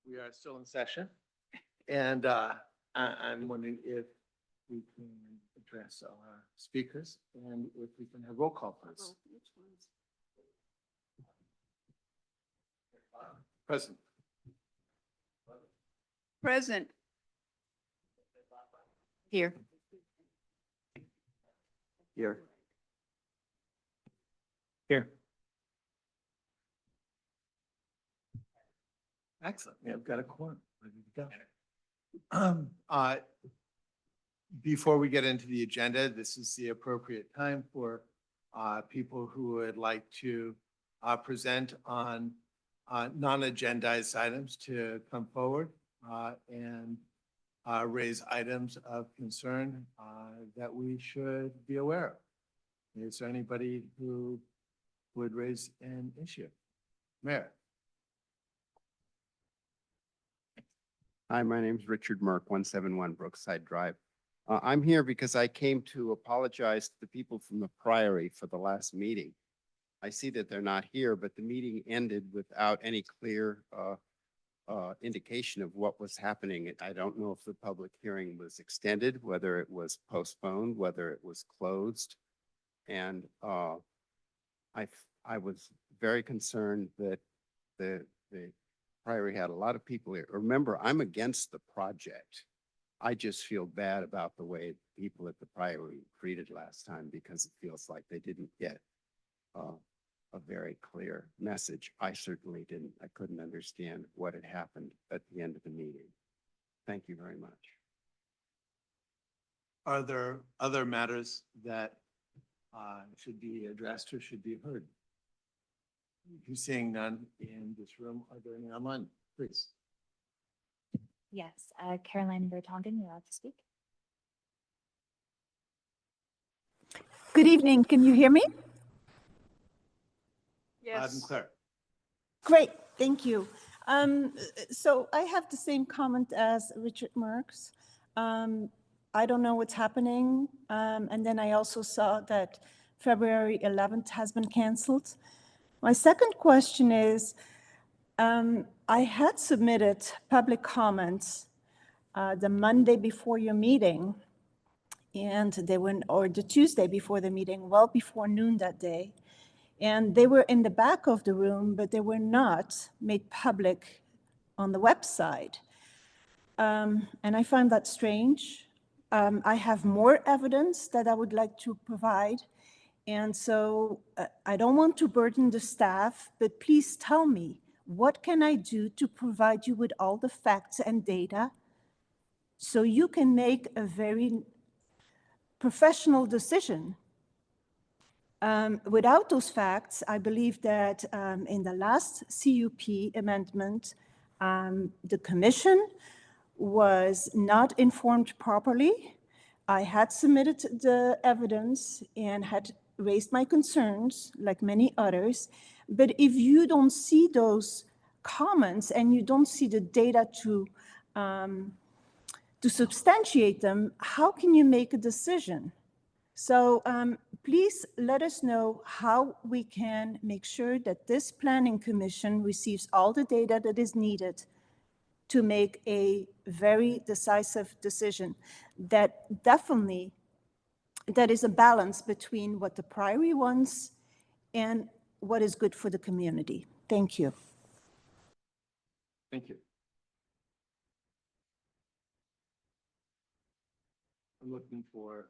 We are still in session, and I'm wondering if we can address our speakers and if we can have roll call, please. Present. Present. Here. Here. Here. Excellent. We have got a quorum. Ready to go. Before we get into the agenda, this is the appropriate time for people who would like to present on non-agendized items to come forward and raise items of concern that we should be aware of. Is there anybody who would raise an issue? Mayor? Hi, my name is Richard Merck, 171 Brookside Drive. I'm here because I came to apologize to the people from the Priory for the last meeting. I see that they're not here, but the meeting ended without any clear indication of what was happening. I don't know if the public hearing was extended, whether it was postponed, whether it was closed. And I was very concerned that the Priory had a lot of people here. Remember, I'm against the project. I just feel bad about the way people at the Priory treated last time because it feels like they didn't get a very clear message. I certainly didn't. I couldn't understand what had happened at the end of the meeting. Thank you very much. Are there other matters that should be addressed or should be heard? You're seeing none in this room. Are there any online? Please. Yes, Caroline Bertongen, you're allowed to speak. Good evening. Can you hear me? Loud and Yes. clear. Great, thank you. So I have the same comment as Richard Merckx. I don't know what's happening. And then I also saw that February 11th has been canceled. My second question is, I had submitted public comments the Monday before your meeting, and they went, or the Tuesday before the meeting, well before noon that day. And they were in the back of the room, but they were not made public on the website. And I find that strange. I have more evidence that I would like to provide. And so I don't want to burden the staff, but please tell me, what can I do to provide you with all the facts and data so you can make a very professional decision? Without those facts, I believe that in the last CUP amendment, the commission was not informed properly. I had submitted the evidence and had raised my concerns like many others. But if you don't see those comments and you don't see the data to substantiate them, how can you make a decision? So please let us know how we can make sure that this planning commission receives all the data that is needed to make a very decisive decision that definitely, that is a balance between what the Priory wants and what is good for the community. Thank you. Thank you. I'm looking for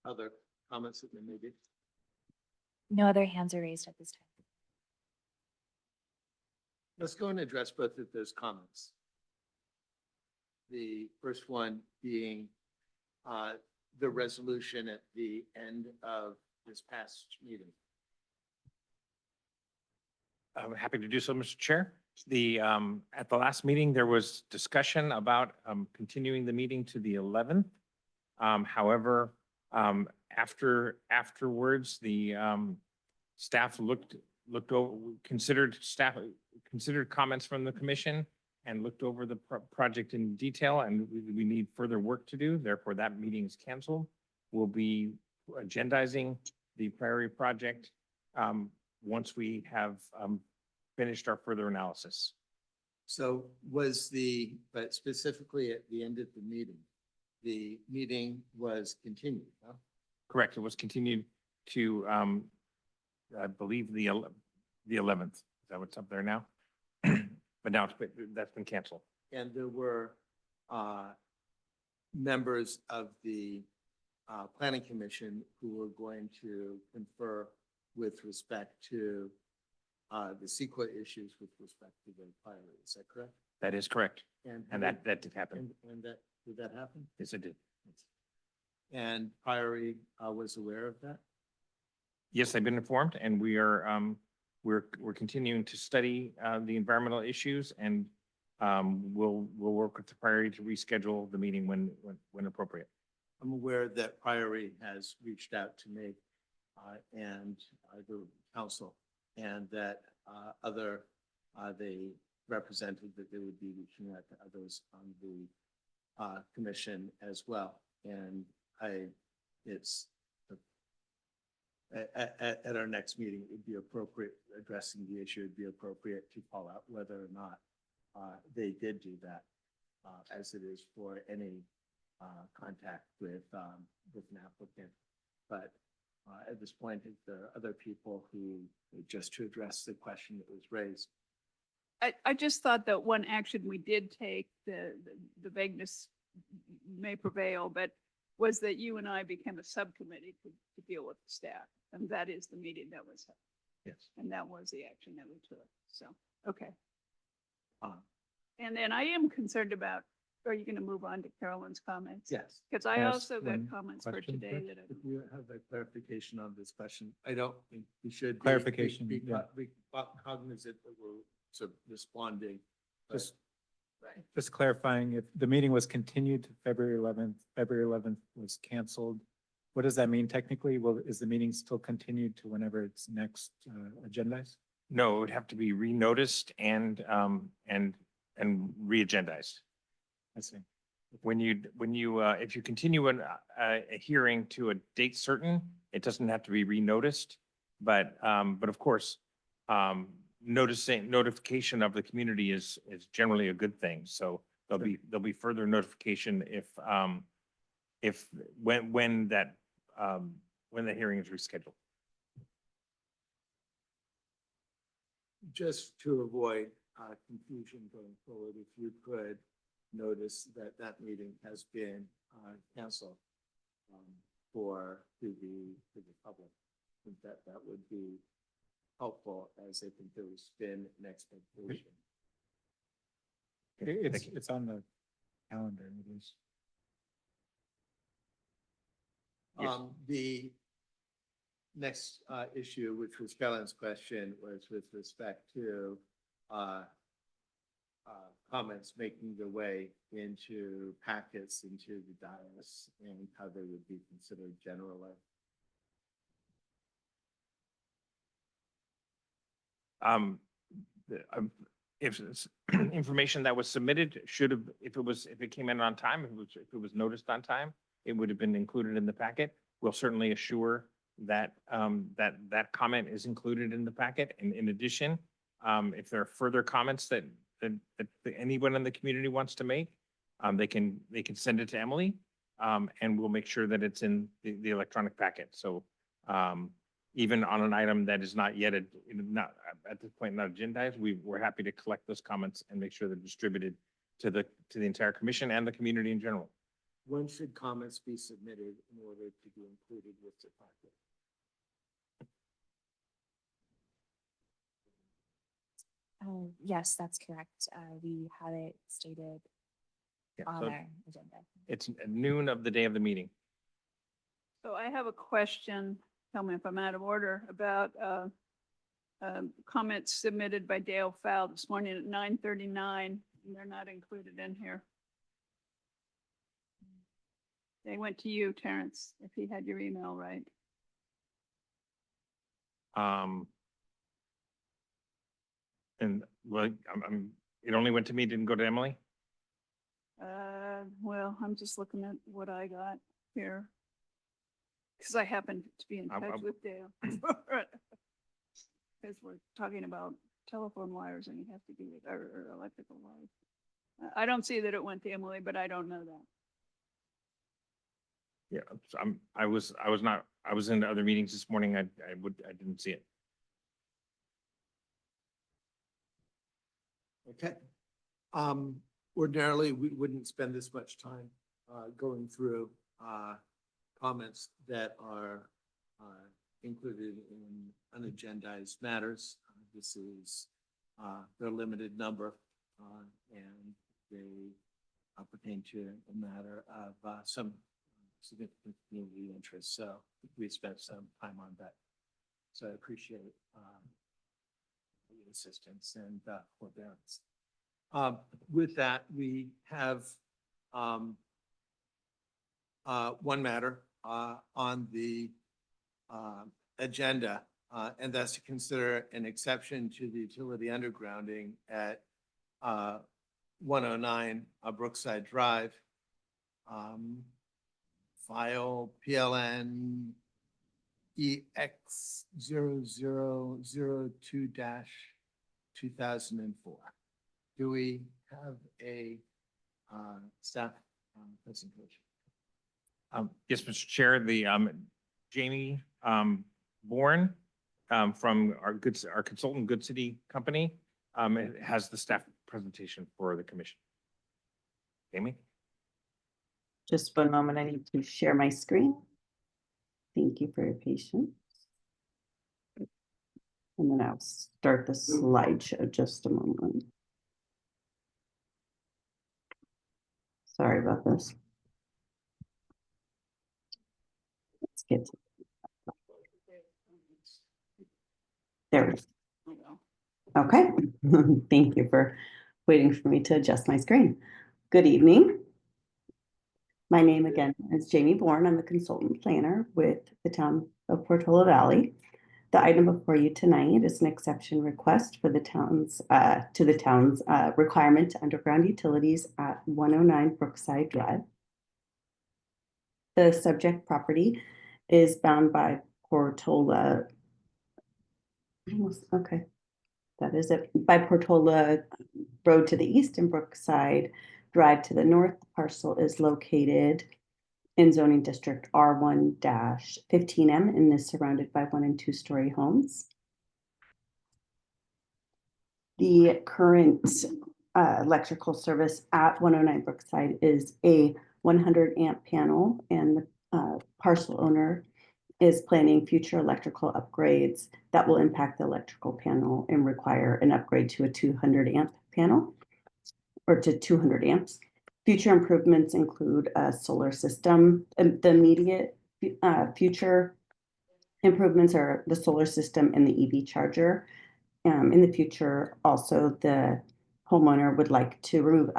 other comments that may be. No other hands are raised at this time. Let's go and address both of those comments. The first one being the resolution at the end of this past meeting. I'm happy to do so, Mr. Chair. At the last meeting, there was discussion about continuing the meeting to the 11th. However, afterwards, the staff looked over, considered comments from the commission and looked over the project in detail, and we need further work to do. Therefore, that meeting is canceled. We'll be agendizing the Priory project once we have finished our further analysis. So but specifically at the end of the meeting was continued, huh? Correct. It was continued to, I believe, the 11th. Is that what's up there now? But now that's been canceled. And there were members of the planning commission who were going to confer with respect to the CEQA issues with respect to the pilot. Is that correct? That is correct. And that did happen. And that, did that happen? Yes, it did. And Priory was aware of that? Yes, I've been informed and we are, we're continuing to study the environmental issues and we'll work with the Priory to reschedule the meeting when appropriate. I'm aware that Priory has reached out to me and the council, and that they represented that they would be reaching out to others on the commission as well. And it's at our next meeting, it would be appropriate, addressing the issue, it'd be appropriate to call out whether or not they did do that, as it is for any contact with an applicant. But at this point, if there are other people who, just to address the question that was raised. I just thought that one action we did take, the vagueness may prevail, but was that you and I became a subcommittee to deal with the staff. And that is the meeting that was held. Yes. And that was the action that we took. So, okay. Uh, And then I am concerned about, are you going to move on to Carolyn's comments? Yes. Because I Can I ask also got one comments for question, today Rick? that I If you have a clarification on this question, I don't think we should. Clarification, yeah. Be cognizant that we're sort of responding. but- Just Just clarifying, if the meeting was continued to February 11th, February 11th was canceled, what does that mean technically? Is the meeting still continued to whenever it's next agendized? No, it would have to be renoticed and re-agendized. I see. When you, if you continue a hearing to a date certain, it doesn't have to be renoticed. But of course, notification of the community is generally a good thing. So there'll be further notification when the hearing is rescheduled. Just to avoid confusion going forward, if you could notice that that meeting has been canceled to the public. I think that would be helpful, as I think there has been an expectation. It's on the calendar. It is. Yes. The next issue, which was Kellen's question, was with respect to comments making their way into packets into the dais and how they would be considered generally. If it's information that was submitted should have, if it came in on time, if it was noticed on time, it would have been included in the packet. We'll certainly assure that that comment is included in the packet. And in addition, if there are further comments that anyone in the community wants to make, they can send it to Emily, and we'll make sure that it's in the electronic packet. So even on an item that is not yet, not at this point not agendized, we're happy to collect those comments and make sure they're distributed to the entire commission and the community in general. When should comments be submitted in order to be included with the packet? Yes, that's correct. We have it stated Yeah, on so our agenda. it's at noon of the day of the meeting. So I have a question, tell me if I'm out of order, about comments submitted by Dale Fowl this morning at 9:39, and they're not included in here. They went to you, Terrence, if he had your email right. And well, it only went to me, didn't go to Emily? Well, I'm just looking at what I got here. Because I happen to be in I'm- touch with Dale. Because we're talking about telephone wires than you have to do with, or electrical wires. I don't see that it went to Emily, but I don't know that. Yeah, so I was not, I was in other meetings this morning. I didn't see it. Okay. Ordinarily, we wouldn't spend this much time going through comments that are included in unagendized matters. This is their limited number, and they pertain to a matter of some significant community interest. So we spent some time on that. So I appreciate the assistance and forbearance. With that, we have one matter on the agenda, and that's to consider an exception to the utility undergrounding at 109 Brookside Drive. File PLN EX 0002-2004. Do we have a staff presentation? Yes, Mr. Chair, the Jamie Bourne from our consultant Good City Company has the staff presentation for the commission. Jamie? Just one moment, I need to share my screen. Thank you for your patience. And then I'll start the slideshow, just a moment. Sorry about this. Let's get to there. We go. Okay, thank you for waiting for me to adjust my screen. Good evening. My name again is Jamie Bourne. I'm the consultant planner with the town of Portola Valley. The item before you tonight is an exception request for the town's requirement to underground utilities at 109 Brookside Drive. The subject property is bound by Portola. Okay, that is it. By Portola Road to the east and Brookside Drive to the north. The parcel is located in zoning district R1-15M and is surrounded by 1- and 2-story homes. The current electrical service at 109 Brookside is a 100 amp panel, and the parcel owner is planning future electrical upgrades that will impact the electrical panel and require an upgrade to a 200 amp panel or to 200 amps. Future improvements include a solar system. The immediate future improvements are the solar system and the EV charger. In the future, also the homeowner would like to remove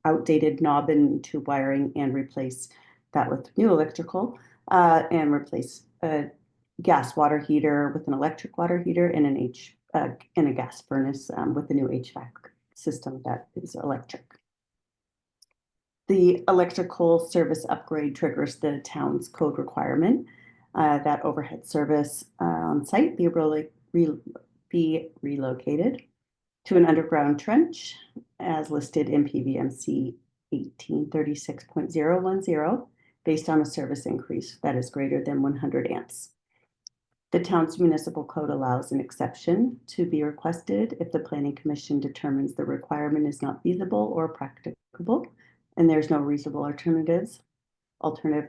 outdated knob and tube wiring and replace that with new electrical and replace a gas water heater with an electric water heater and a gas furnace with a new HVAC system that is electric. The electrical service upgrade triggers the town's code requirement that overhead service on site be relocated to an underground trench as listed in PVMC 1836.010 based on a service increase that is greater than 100 amps. The town's municipal code allows an exception to be requested if the planning commission determines the requirement is not feasible or practicable and there's no reasonable alternative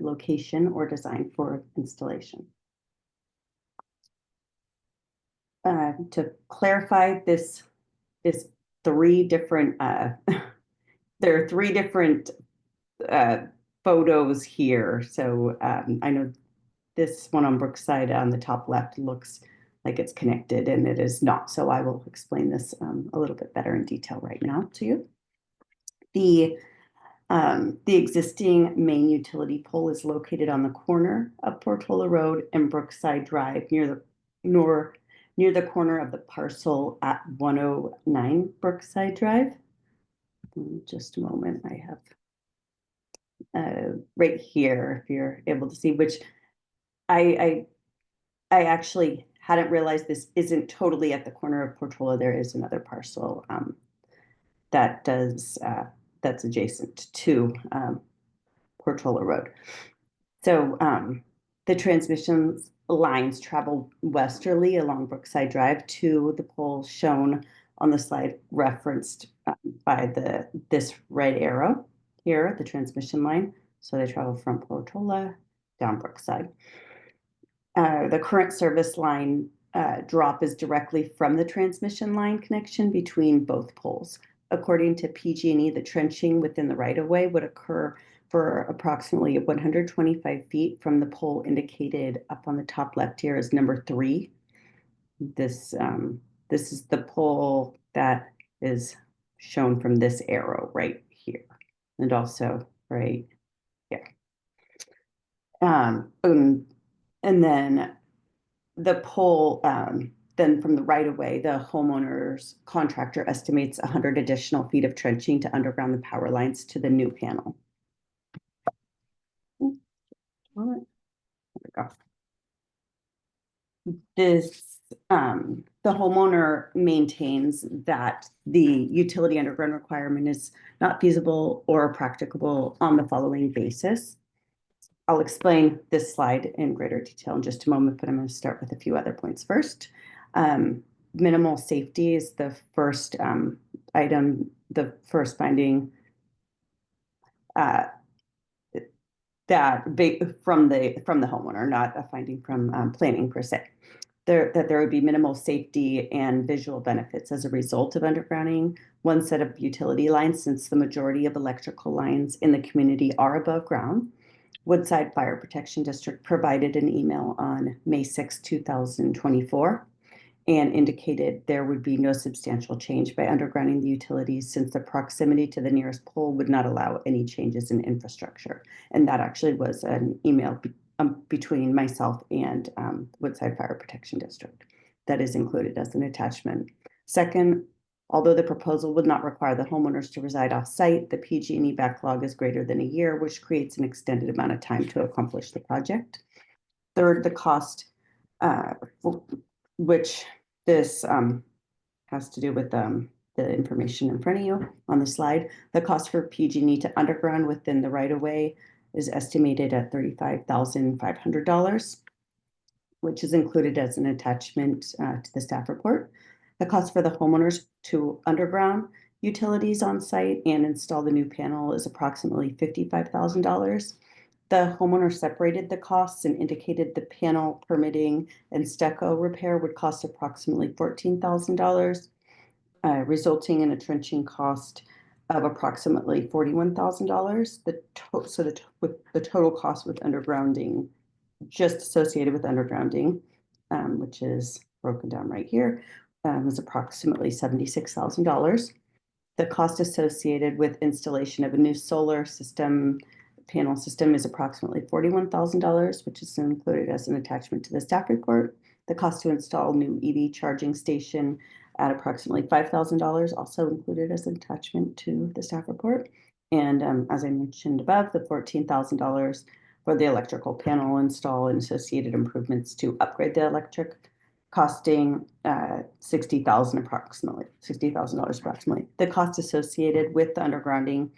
location or design for installation. To clarify, this is 3 different, there are 3 different photos here. So I know this one on Brookside on the top left looks like it's connected and it is not. So I will explain this a little bit better in detail right now to you. The existing main utility pole is located on the corner of Portola Road and Brookside Drive near the corner of the parcel at 109 Brookside Drive. Just a moment, I have right here, if you're able to see, which I actually hadn't realized this isn't totally at the corner of Portola. There is another parcel that does that's adjacent to Portola Road. So the transmission lines travel westerly along Brookside Drive to the poles shown on the slide referenced by this red arrow here, the transmission line. So they travel from Portola down Brookside. The current service line drop is directly from the transmission line connection between both poles. According to PG&E, the trenching within the right-of-way would occur for approximately 125 feet from the pole indicated up on the top left here as number 3. This is the pole that is shown from this arrow right here, and also right here. And then the pole, then from the right of way, the homeowner's contractor estimates 100 additional feet of trenching to underground the power lines to the new panel. There we go. This, the homeowner maintains that the utility underground requirement is not feasible or practicable on the following basis. I'll explain this slide in greater detail in just a moment, but I'm going to start with a few other points first. Minimal safety is the first item, the first finding that from the homeowner, not a finding from planning per se. That there would be minimal safety and visual benefits as a result of undergrounding one set of utility lines, since the majority of electrical lines in the community are above ground. Woodside Fire Protection District provided an email on May 6, 2024, and indicated there would be no substantial change by undergrounding the utilities, since the proximity to the nearest pole would not allow any changes in infrastructure. And that actually was an email between myself and Woodside Fire Protection District that is included as an attachment. Second, although the proposal would not require the homeowners to reside off-site, the PG&E backlog is greater than a year, which creates an extended amount of time to accomplish the project. Third, the cost, which this has to do with the information in front of you on the slide. The cost for PG&E to underground within the right-of-way is estimated at $35,500, which is included as an attachment to the staff report. The cost for the homeowners to underground utilities on site and install the new panel is approximately $55,000. The homeowner separated the costs and indicated the panel permitting and stucco repair would cost approximately $14,000, resulting in a trenching cost of approximately $41,000. The total cost with undergrounding, just associated with undergrounding, which is broken down right here, is approximately $76,000. The cost associated with installation of a new solar system, panel system, is approximately $41,000, which is included as an attachment to the staff report. The cost to install new EV charging station at approximately $5,000, also included as an attachment to the staff report. And as I mentioned above, the $14,000 for the electrical panel install and associated improvements to upgrade the electric, costing $60,000 approximately. The cost associated with the undergrounding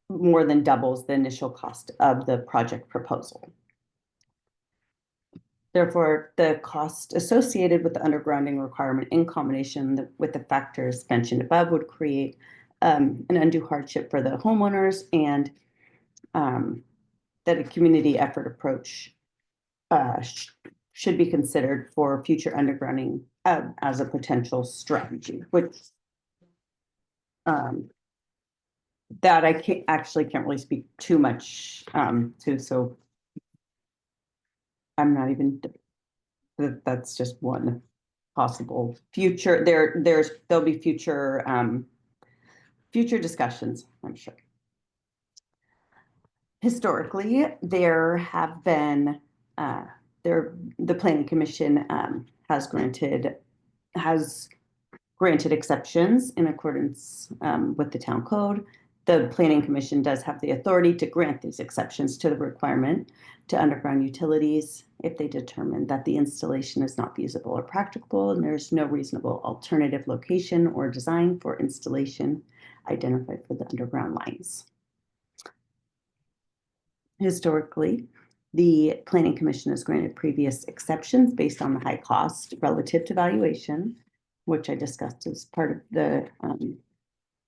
more than doubles the initial cost of the project proposal. Therefore, the cost associated with the undergrounding requirement in combination with the factors mentioned above would create an undue hardship for the homeowners, and that a community effort approach should be considered for future undergrounding as a potential strategy, which that I can't really speak too much to, so I'm not even, that's just one possible future. There'll be future discussions, I'm sure. Historically, there have been the Planning Commission has granted exceptions in accordance with the town code the planning commission does have the authority to grant these exceptions to the requirement to underground utilities if they determine that the installation is not feasible or practicable and there's no reasonable alternative location or design for installation identified for the underground lines. Historically, the planning commission has granted previous exceptions based on the high cost relative to valuation, which I discussed as part of the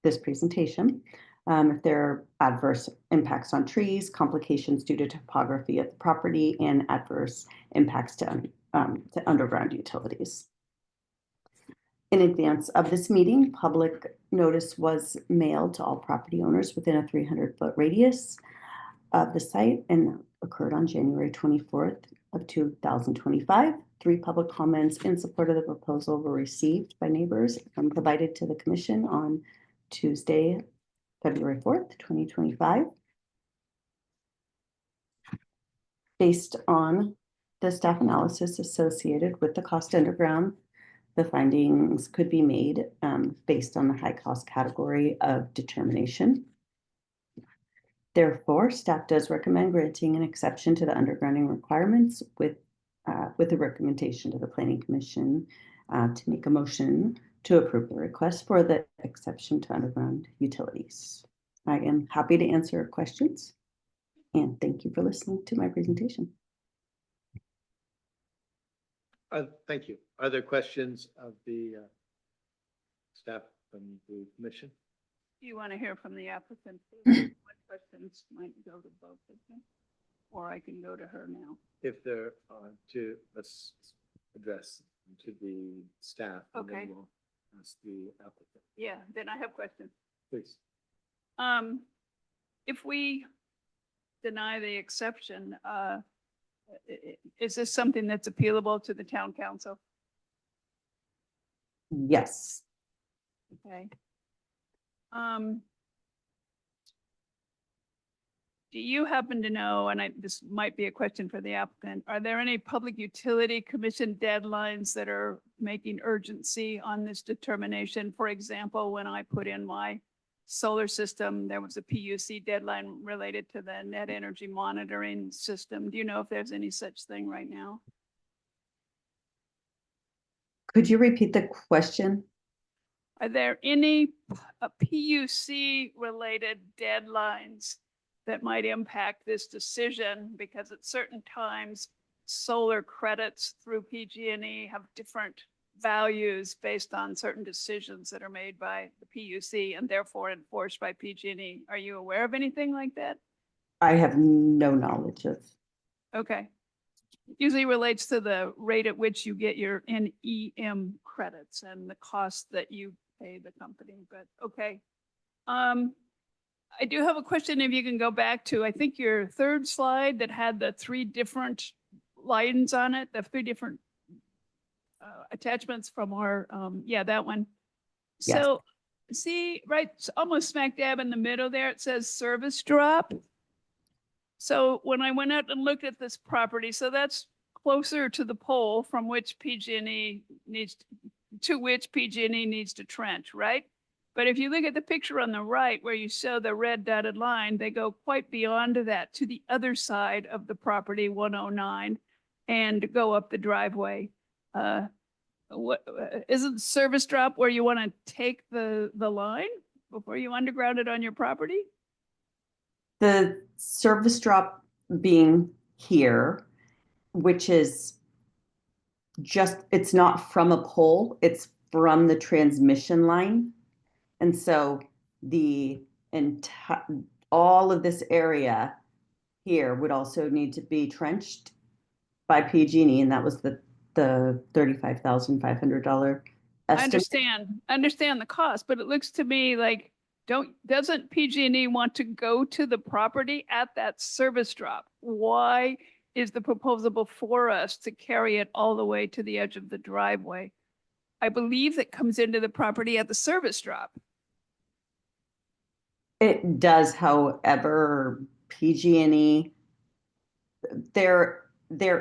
this presentation. If there are adverse impacts on trees, complications due to topography of the property, and adverse impacts to underground utilities. In advance of this meeting, public notice was mailed to all property owners within a 300-foot radius of the site and occurred on January 24th of 2025. 3 public comments in support of the proposal were received by neighbors and provided to the commission on Tuesday, February 4th, 2025. Based on the staff analysis associated with the cost underground, the findings could be made based on the high cost category of determination. Therefore, staff does recommend granting an exception to the undergrounding requirements with a recommendation to the Planning Commission to make a motion to approve the request for the exception to underground utilities. I am happy to answer questions, and thank you for listening to my presentation. Thank you. Are there questions of the staff from the commission? Do you want to hear from the applicant? What questions might go to both of them? Or I can go to her now. If they're let's address to the staff. And Okay. then we'll ask the applicant. Yeah, then I have questions. Please. If we deny the exception, is this something that's appealable to the town council? Yes. Okay. Do you happen to know, and this might be a question for the applicant, are there any Public Utility Commission deadlines that are making urgency on this determination? For example, when I put in my solar system, there was a PUC deadline related to the net energy monitoring system. Do you know if there's any such thing right now? Could you repeat the question? Are there any PUC related deadlines that might impact this decision? Because at certain times, solar credits through PG&E have different values based on certain decisions that are made by the PUC and therefore enforced by PG&E. Are you aware of anything like that? I have no knowledge of. Okay. Usually relates to the rate at which you get your NEM credits and the cost that you pay the company, but okay. I do have a question if you can go back to, I think your 3rd slide that had the 3 different lines on it, the 3 different attachments from our, yeah, that one. Yes. So see, right, almost smack dab in the middle there, it says service drop. So when I went out and looked at this property, so that's closer to the pole from which PG&E needs to trench, right? But if you look at the picture on the right where you show the red dotted line, they go quite beyond that to the other side of the property, 109, and go up the driveway. Isn't service drop where you want to take the line before you underground it on your property? The service drop being here, which is just, it's not from a pole, it's from the transmission line. And so the entire, all of this area here would also need to be trenched by PG&E, and that was the $35,500 I estimate. understand the cost, but it looks to me like doesn't PG&E want to go to the property at that service drop? Why is the proposal before us to carry it all the way to the edge of the driveway? I believe that comes into the property at the service drop. It does, however, PG&E, there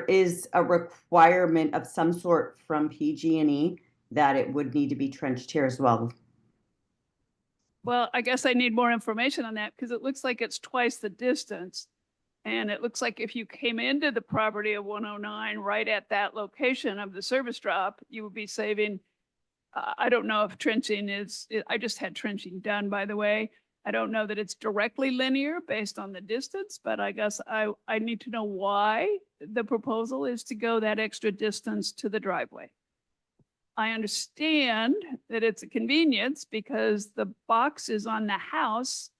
is a requirement of some sort from PG&E that it would need to be trenched here as well. Well, I guess I need more information on that because it looks like it's twice the distance. And it looks like if you came into the property of 109 right at that location of the service drop, you would be saving, I don't know if trenching is, I just had trenching done, by the way. I don't know that it's directly linear based on the distance, but I guess I need to know why the proposal is to go that extra distance to the driveway. I understand that it's a convenience because the box is on the house.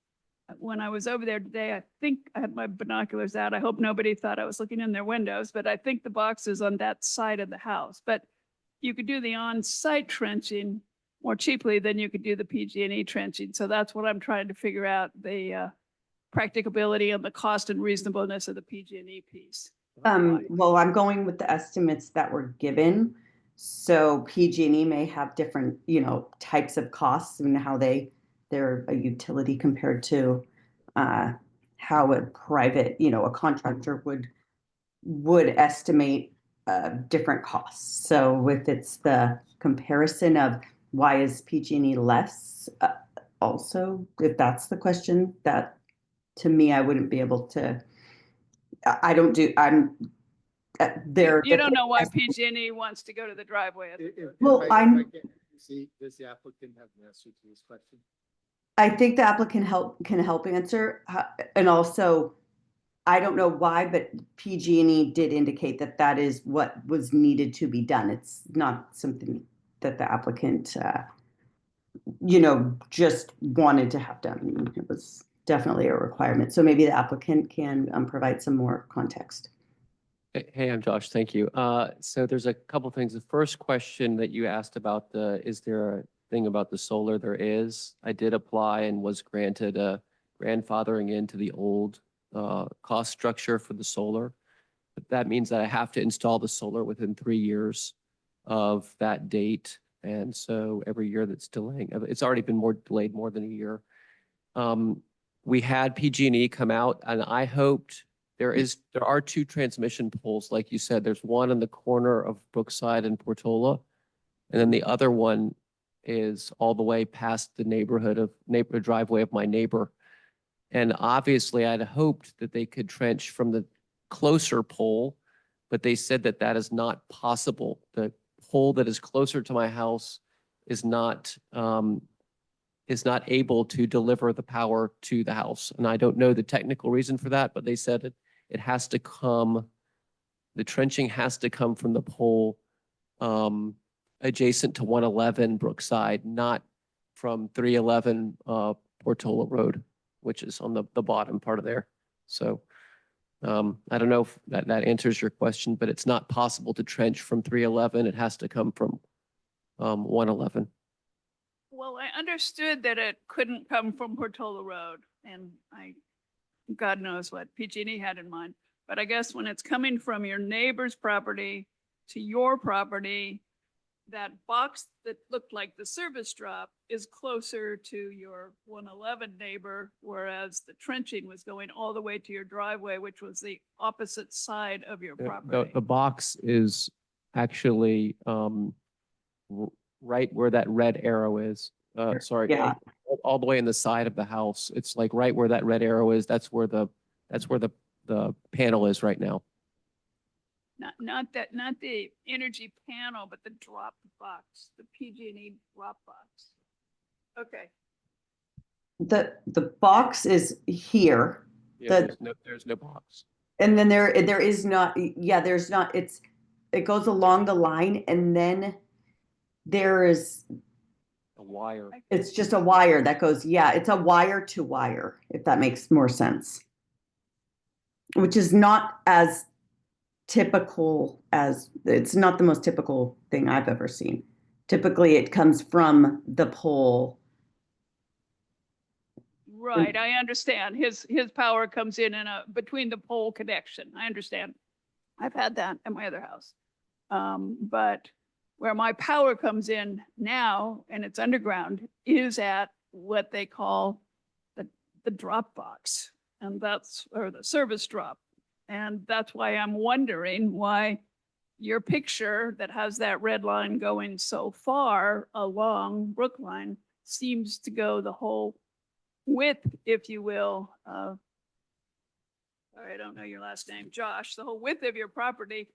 When I was over there today, I think I had my binoculars out. I hope nobody thought I was looking in their windows, but I think the box is on that side of the house. But you could do the on-site trenching more cheaply than you could do the PG&E trenching. So that's what I'm trying to figure out, the practicability and the cost and reasonableness of the PG&E piece. Well, I'm going with the estimates that were given. So PG&E may have different, types of costs and how they're a utility compared to how a private, a contractor would estimate different costs. So if it's the comparison of why is PG&E less, also, if that's the question, that to me, I wouldn't be able to. I'm there. You don't know why PG&E wants to go to the driveway. Well, Does the applicant have an answer to this question? I think the applicant can help answer, and also, I don't know why, but PG&E did indicate that that is what was needed to be done. It's not something that the applicant, just wanted to have done. It was definitely a requirement. So maybe the applicant can provide some more context. Hey, I'm Josh. Thank you. So there's a couple things. The first question that you asked about is there a thing about the solar? There is. I did apply and was granted a grandfathering into the old cost structure for the solar. But that means that I have to install the solar within 3 years of that date. And so every year that's delaying, it's already been delayed more than a year. We had PG&E come out, and I hoped there are 2 transmission poles, like you said. There's one in the corner of Brookside and Portola, and then the other one is all the way past the driveway of my neighbor. And obviously, I'd hoped that they could trench from the closer pole, but they said that that is not possible. The pole that is closer to my house is not able to deliver the power to the house. And I don't know the technical reason for that, but they said it has to come, the trenching has to come from the pole adjacent to 111 Brookside, not from 311 Portola Road, which is on the bottom part of there. So I don't know if that answers your question, but it's not possible to trench from 311. It has to come from 111. Well, I understood that it couldn't come from Portola Road, and God knows what PG&E had in mind. But I guess when it's coming from your neighbor's property to your property, that box that looked like the service drop is closer to your 111 neighbor, whereas the trenching was going all the way to your driveway, which was the opposite side of your property. The box is actually right where that red arrow is. Sorry, Yeah. all the way in the side of the house. It's like right where that red arrow is. That's where the panel is right now. Not the energy panel, but the drop box, the PG&E drop box. Okay. The box is here, Yeah, there's no box. and then there is not. Yeah, there's not. It goes along the line, and then there is. A wire. It's just a wire that goes. Yeah, it's a wire to wire. If that makes more sense. Which is not as typical as, it's not the most typical thing I've ever seen. Typically, it comes from the pole. Right, I understand. His power comes in between the pole connection. I understand. I've had that at my other house. But where my power comes in now, and it's underground, is at what they call the drop box. And or the service drop. And that's why I'm wondering why your picture that has that red line going so far along Brookline seems to go the whole width, if you will, of, I don't know your last name, Josh, the whole width of your property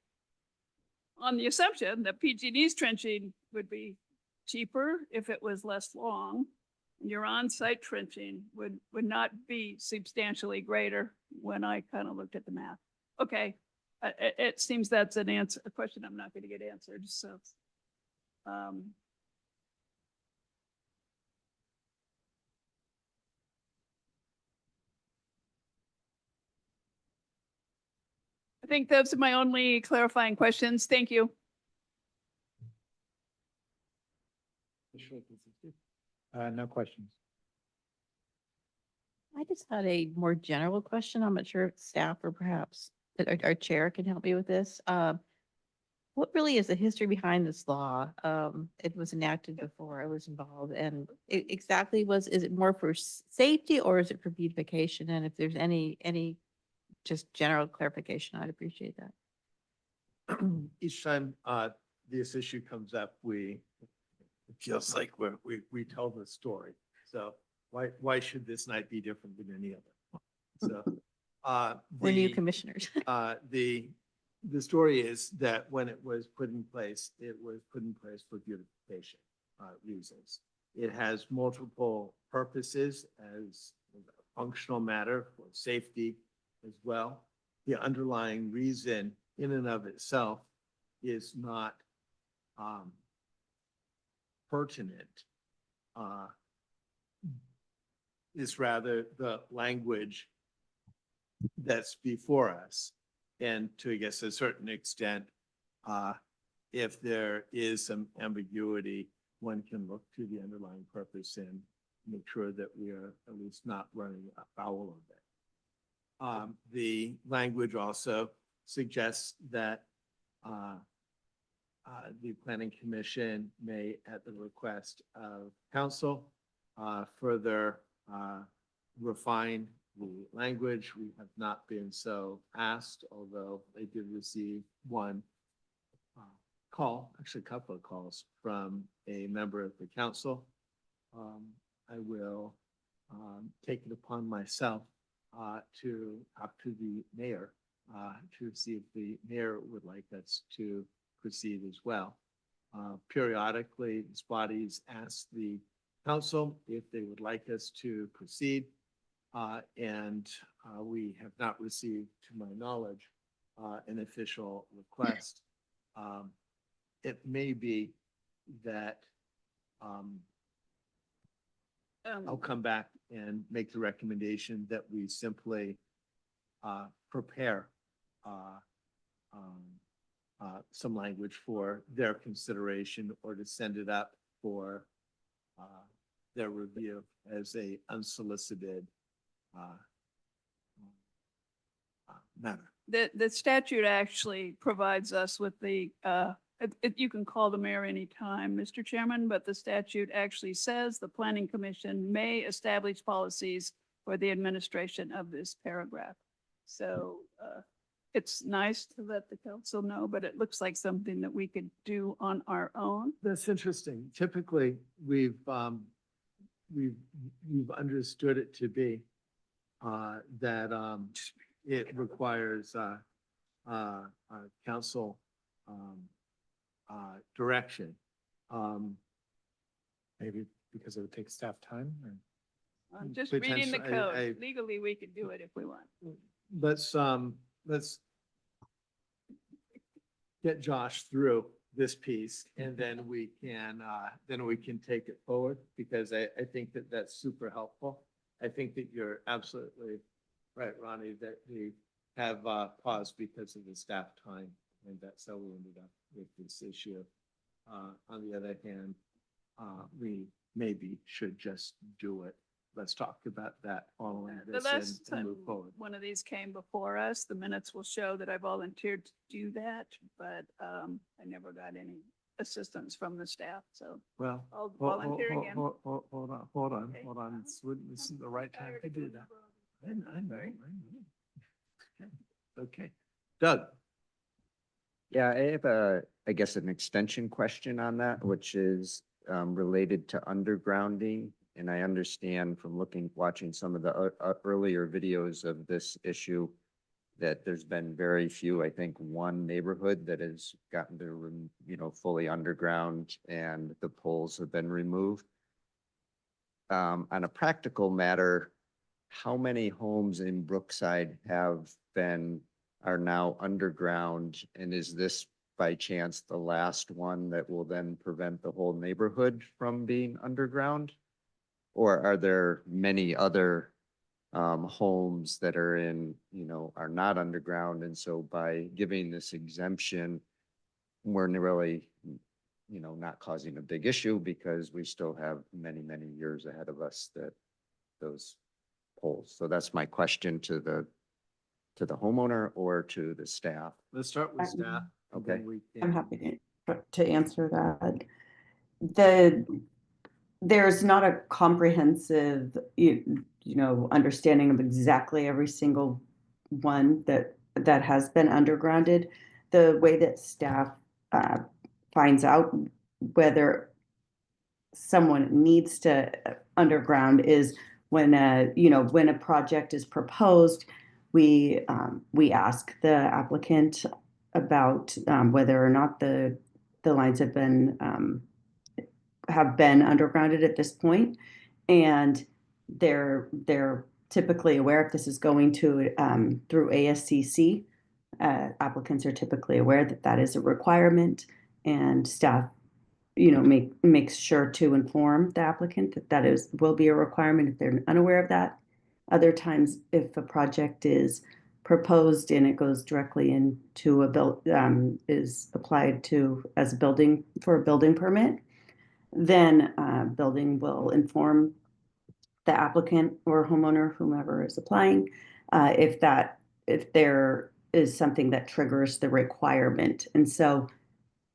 on the assumption that PG&E's trenching would be cheaper if it was less long. And your on-site trenching would not be substantially greater when I kind of looked at the math. Okay, it seems that's an answer, a question I'm not going to get answered, so. I think those are my only clarifying questions. Thank you. No questions. I just had a more general question. I'm not sure if staff or perhaps our chair can help me with this. What really is the history behind this law? It was enacted before I was involved, and exactly is it more for safety or is it for beautification? And if there's any just general clarification, I'd appreciate that. Each time this issue comes up, it feels like we tell the story. So why should this night be different than any other? So We're new commissioners. the story is that when it was put in place, it was put in place for beautification reasons. It has multiple purposes as a functional matter for safety as well. The underlying reason in and of itself is not pertinent. Is rather the language that's before us. And to, I guess, a certain extent, if there is some ambiguity, one can look to the underlying purpose and make sure that we are at least not running afoul of it. The language also suggests that the Planning Commission may, at the request of council, further refine the language. We have not been so asked, although they did receive one call, actually a couple of calls from a member of the council. I will take it upon myself to talk to the mayor to see if the mayor would like us to proceed as well. Periodically, these bodies ask the council if they would like us to proceed. And we have not received, to my knowledge, an official request. It may be that I'll come back and make the recommendation that we simply prepare some language for their consideration or to send it up for their review as a unsolicited matter. The statute actually provides us with the, you can call the mayor anytime, Mr. Chairman, but the statute actually says the Planning Commission may establish policies for the administration of this paragraph. So it's nice to let the council know, but it looks like something that we could do on our own. That's interesting. Typically, we've understood it to be that it requires council direction. Maybe because it would take staff time or? I'm just reading the Potential- I- code. Legally, we could do it if we want. Let's get Josh through this piece and then we can take it forward because I think that that's super helpful. I think that you're absolutely right, Ronnie, that we have paused because of the staff time and that's how we ended up with this issue. On the other hand, we maybe should just do it. Let's talk about that following The this last and time move forward. one of these came before us, the minutes will show that I volunteered to do that, but I never got any assistance from the staff, so Well, I'll volunteer again. hold on. Okay. This isn't the right time Tired to of do doing that. it. I know. Okay. Doug, Yeah, I have I guess an extension question on that, which is, related to undergrounding. And I understand from watching some of the earlier videos of this issue that there's been very few, I think one neighborhood that has gotten to, fully underground and the poles have been removed. On a practical matter, how many homes in Brookside are now underground? And is this by chance the last one that will then prevent the whole neighborhood from being underground? Or are there many other homes that are are not underground? And so by giving this exemption, we're really, not causing a big issue because we still have many, many years ahead of us that those poles. So that's my question to the homeowner or to the staff. Let's start with staff. and Okay. then we I'm can- happy to answer that. There's not a comprehensive, understanding of exactly every single one that has been undergrounded. The way that staff finds out whether someone needs to underground is when when a project is proposed, we ask the applicant about whether or not the lines have been undergrounded at this point, and they're typically aware if this is going to through ASCC. Applicants are typically aware that that is a requirement, and staff, makes sure to inform the applicant that will be a requirement if they're unaware of that. Other times, if a project is proposed and it goes directly into is applied to as a building for a building permit, then building will inform the applicant or homeowner, whomever is applying, if there is something that triggers the requirement. And so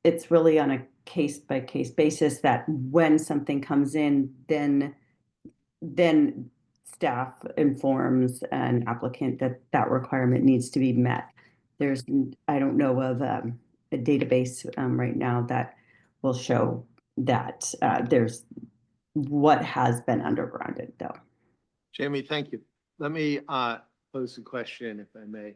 it's really on a case by case basis that when something comes in, then staff informs an applicant that that requirement needs to be met. I don't know of a database right now that will show that there's what has been undergrounded though. Jamie, thank you. Let me pose a question, if I may.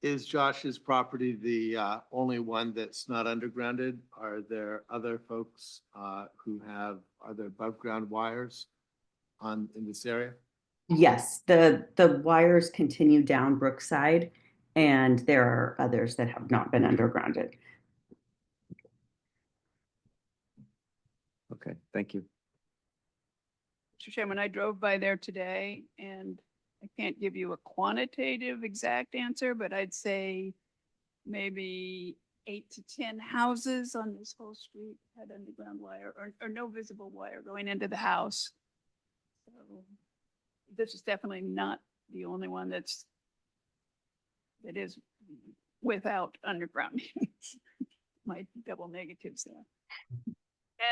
Is Josh's property the only one that's not undergrounded? Are there other folks are there above ground wires in this area? Yes, the wires continue down Brookside, and there are others that have not been undergrounded. Okay, thank you. Mr. Chairman, I drove by there today and I can't give you a quantitative exact answer, but I'd say maybe 8 to 10 houses on this whole street had underground wire or no visible wire going into the house. So this is definitely not the only one that is without undergrounding. My double negatives there.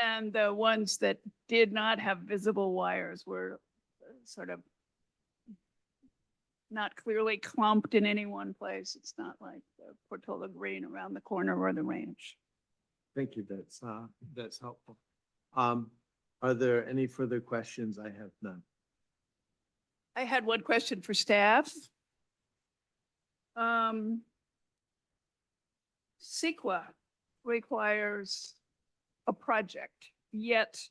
And the ones that did not have visible wires were sort of not clearly clumped in any one place. It's not like the Portola Green around the corner or the ranch. Thank you. That's helpful. Are there any further questions? I have none. I had one question for staff. CEQA requires a project, yet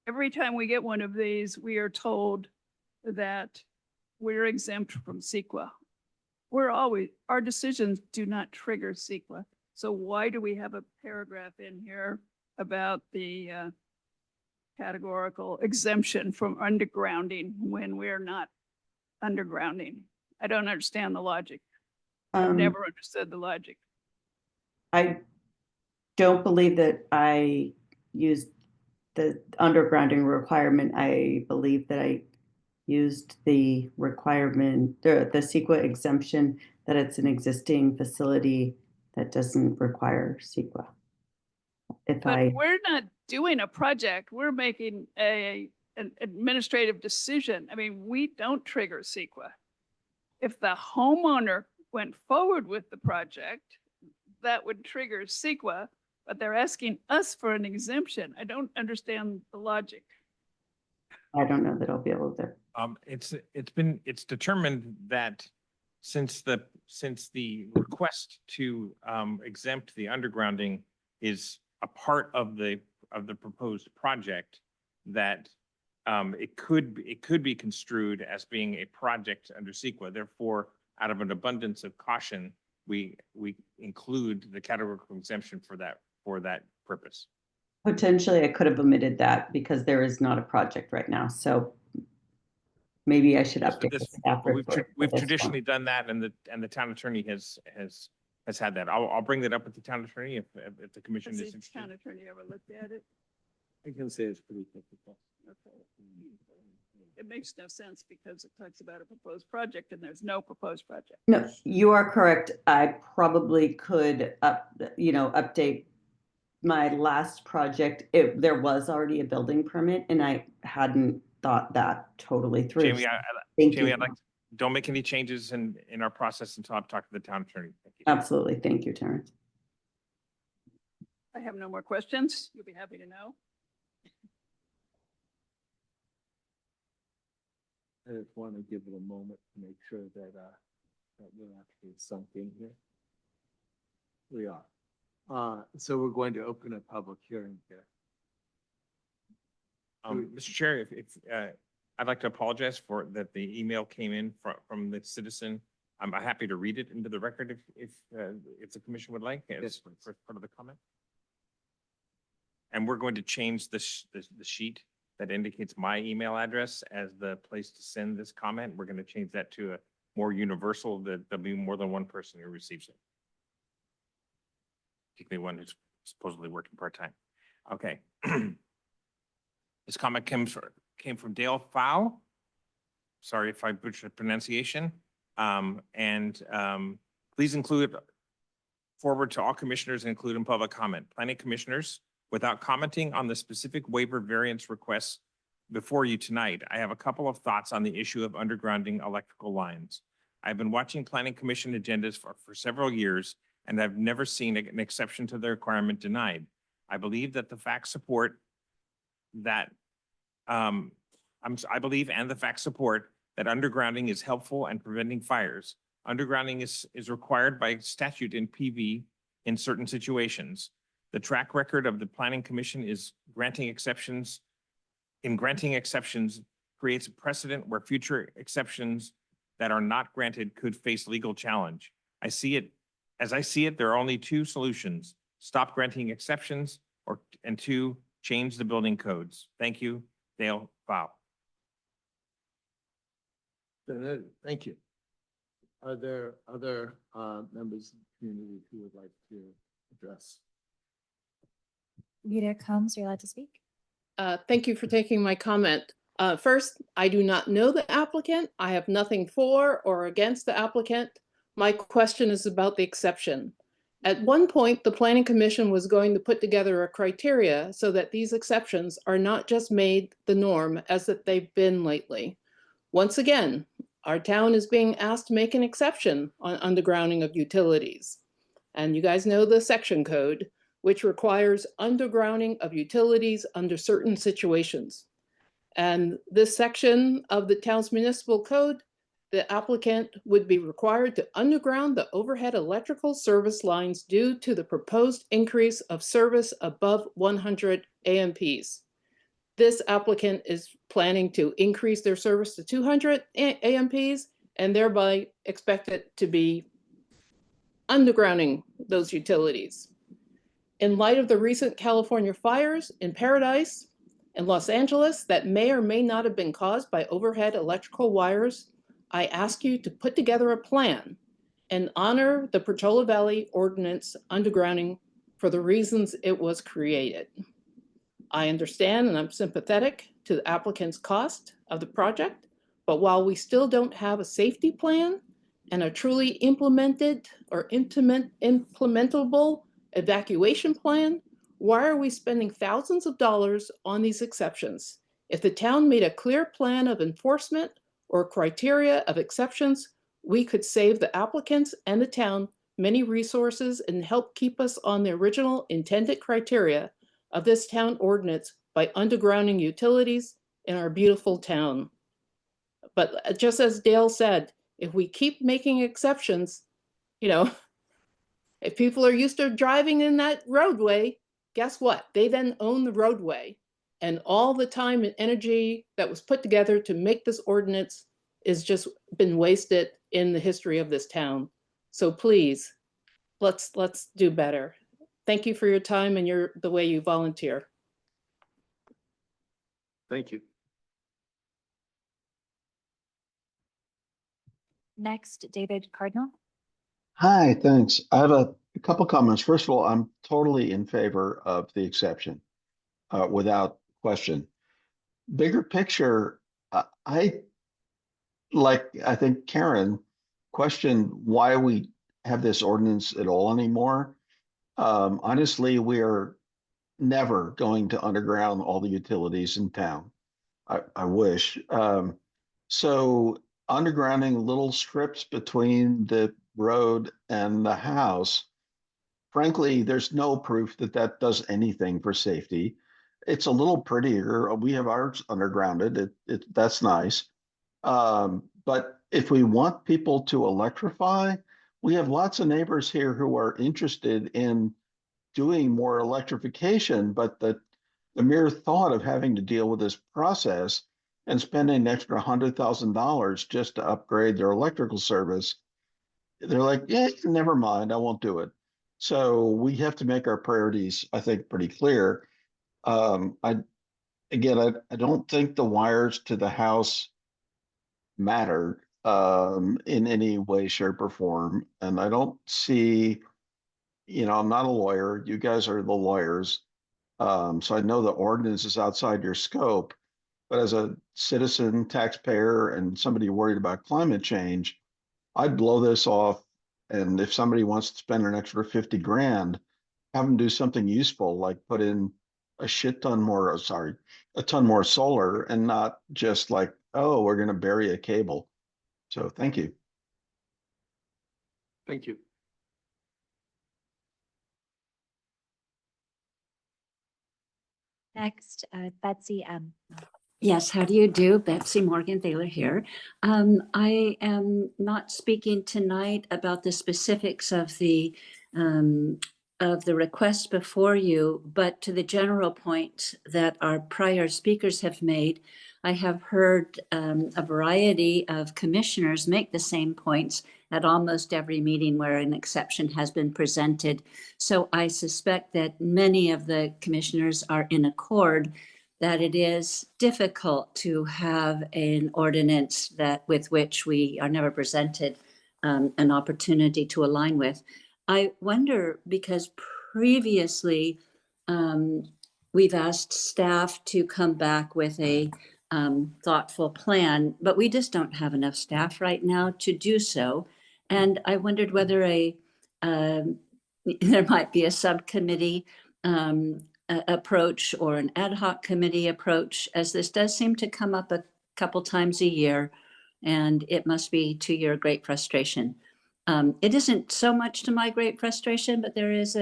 every time we get one of these, we are told that we're exempt from CEQA. Our decisions do not trigger CEQA. So why do we have a paragraph in here about the categorical exemption from undergrounding when we're not undergrounding? I don't understand the logic. I've never understood the logic. I don't believe that I used the undergrounding requirement. I believe that I used the requirement, the CEQA exemption, that it's an existing facility that doesn't require CEQA. But we're not doing a project. We're making an administrative decision. I mean, we don't trigger CEQA. If the homeowner went forward with the project, that would trigger CEQA, but they're asking us for an exemption. I don't understand the logic. I don't know that I'll be able to. It's determined that since the request to exempt the undergrounding is a part of the proposed project, that it could be construed as being a project under CEQA. Therefore, out of an abundance of caution, we include the categorical exemption for that purpose. Potentially, I could have omitted that because there is not a project right now, so maybe I should Yes, update but the staff We've report for we've this one. traditionally done that, and the town attorney has had that. I'll bring that up with the town attorney if the commission Has is the interested. town attorney ever looked at it? I can say it's pretty technical. Okay. It makes no sense because it talks about a proposed project and there's no proposed project. No, you are correct. I probably could update my last project. There was already a building permit and I hadn't thought that totally through. Jamie, Thank Jamie, you. I'd like, don't make any changes in our process until I've talked to the town attorney. Thank you. Absolutely. Thank you, Terrence. I have no more questions. You'll be happy to know. I just want to give it a moment to make sure that we're actually sunk in here. We are. So we're going to open a public hearing here. Mr. Chair, if I'd like to apologize for that the email came in from the citizen. I'm happy to read it into the record if the commission would like, as Yes, please. for part of the comment. And we're going to change the sheet that indicates my email address as the place to send this comment. We're going to change that to a more universal, that there'll be more than one person who receives it. Particularly one who's supposedly working part-time. Okay. This comment came from Dale Fowl. Sorry if I butchered the pronunciation. Please include forward to all commissioners and include in public comment. Planning commissioners, without commenting on the specific waiver variance requests before you tonight, I have a couple of thoughts on the issue of undergrounding electrical lines. I've been watching planning commission agendas for several years, and I've never seen an exception to the requirement denied. I believe that the facts support that, I believe and the facts support that undergrounding is helpful and preventing fires. Undergrounding is required by statute in PV in certain situations. The track record of the planning commission is granting exceptions creates a precedent where future exceptions that are not granted could face legal challenge. As I see it, there are only two solutions: stop granting exceptions and two, change the building codes. Thank you, Dale Fowl. Thank you. Are there other members of the community who would like to address? Rita Combs, you're allowed to speak. Thank you for taking my comment. First, I do not know the applicant. I have nothing for or against the applicant. My question is about the exception. At one point, the Planning Commission was going to put together a criteria so that these exceptions are not just made the norm as that they've been lately. Once again, our town is being asked to make an exception on undergrounding of utilities. And you guys know the section code, which requires undergrounding of utilities under certain situations. And this section of the town's municipal code, the applicant would be required to underground the overhead electrical service lines due to the proposed increase of service above 100 AMPs. This applicant is planning to increase their service to 200 AMPs and thereby expect it to be undergrounding those utilities. In light of the recent California fires in Paradise and Los Angeles that may or may not have been caused by overhead electrical wires, I ask you to put together a plan and honor the Portola Valley Ordinance undergrounding for the reasons it was created. I understand and I'm sympathetic to the applicant's cost of the project, but while we still don't have a safety plan and a truly implemented or implementable evacuation plan, why are we spending thousands of dollars on these exceptions? If the town made a clear plan of enforcement or criteria of exceptions, we could save the applicants and the town many resources and helped keep us on the original intended criteria of this town ordinance by undergrounding utilities in our beautiful town. But just as Dale said, if we keep making exceptions, you know, if people are used to driving in that roadway, guess what? They then own the roadway. And all the time and energy that was put together to make this ordinance is just been wasted in the history of this town. So please, let's do better. Thank you for your time and the way you volunteer. Thank you. Next, David Cardinal. Hi, thanks. I have a couple comments. First of all, I'm totally in favor of the exception, without question. Bigger picture, I think Karen questioned why we have this ordinance at all anymore. Honestly, we are never going to underground all the utilities in town. I wish. So undergrounding little strips between the road and the house, frankly, there's no proof that that does anything for safety. It's a little prettier. We have ours undergrounded. That's nice. But if we want people to electrify, we have lots of neighbors here who are interested in doing more electrification, but the mere thought of having to deal with this process and spending an extra $100,000 just to upgrade their electrical service, they're like, yeah, never mind, I won't do it. So we have to make our priorities, I think, pretty clear. I don't think the wires to the house matter in any way, shape, or form. And I don't see, I'm not a lawyer. You guys are the lawyers. So I know the ordinance is outside your scope, but as a citizen, taxpayer, and somebody worried about climate change, I'd blow this off. And if somebody wants to spend an extra 50 grand, have them do something useful, like put in a ton more solar, and not just like, oh, we're going to bury a cable. So thank you. Thank you. Next, Betsy M. Yes, how do you do? Betsy Morgan Thaler here. I am not speaking tonight about the specifics of the request before you, but to the general point that our prior speakers have made. I have heard a variety of commissioners make the same points at almost every meeting where an exception has been presented. So I suspect that many of the commissioners are in accord that it is difficult to have an ordinance with which we are never presented an opportunity to align with. I wonder, because previously we've asked staff to come back with a thoughtful plan, but we just don't have enough staff right now to do so. And I wondered whether there might be a subcommittee approach or an ad hoc committee approach, as this does seem to come up a couple times a year, and it must be to your great frustration. It isn't so much to my great frustration, but there is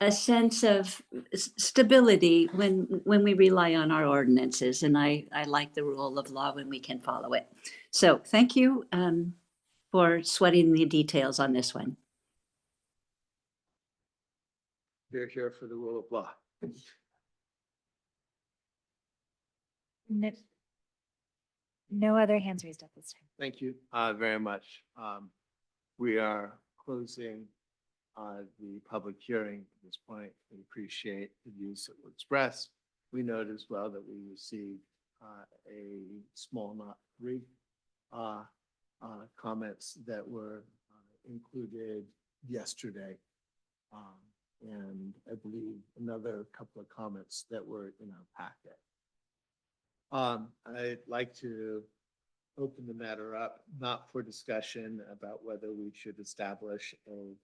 a sense of stability when we rely on our ordinances, and I like the rule of law when we can follow it. So thank you for sweating the details on this one. We're here for the rule of law. No other hands raised at this time. Thank you very much. We are closing the public hearing at this point. We appreciate the views that were expressed. We note as well that we received a small, not three, comments that were included yesterday. And I believe another couple of comments that were in our packet. I'd like to open the matter up, not for discussion about whether we should establish a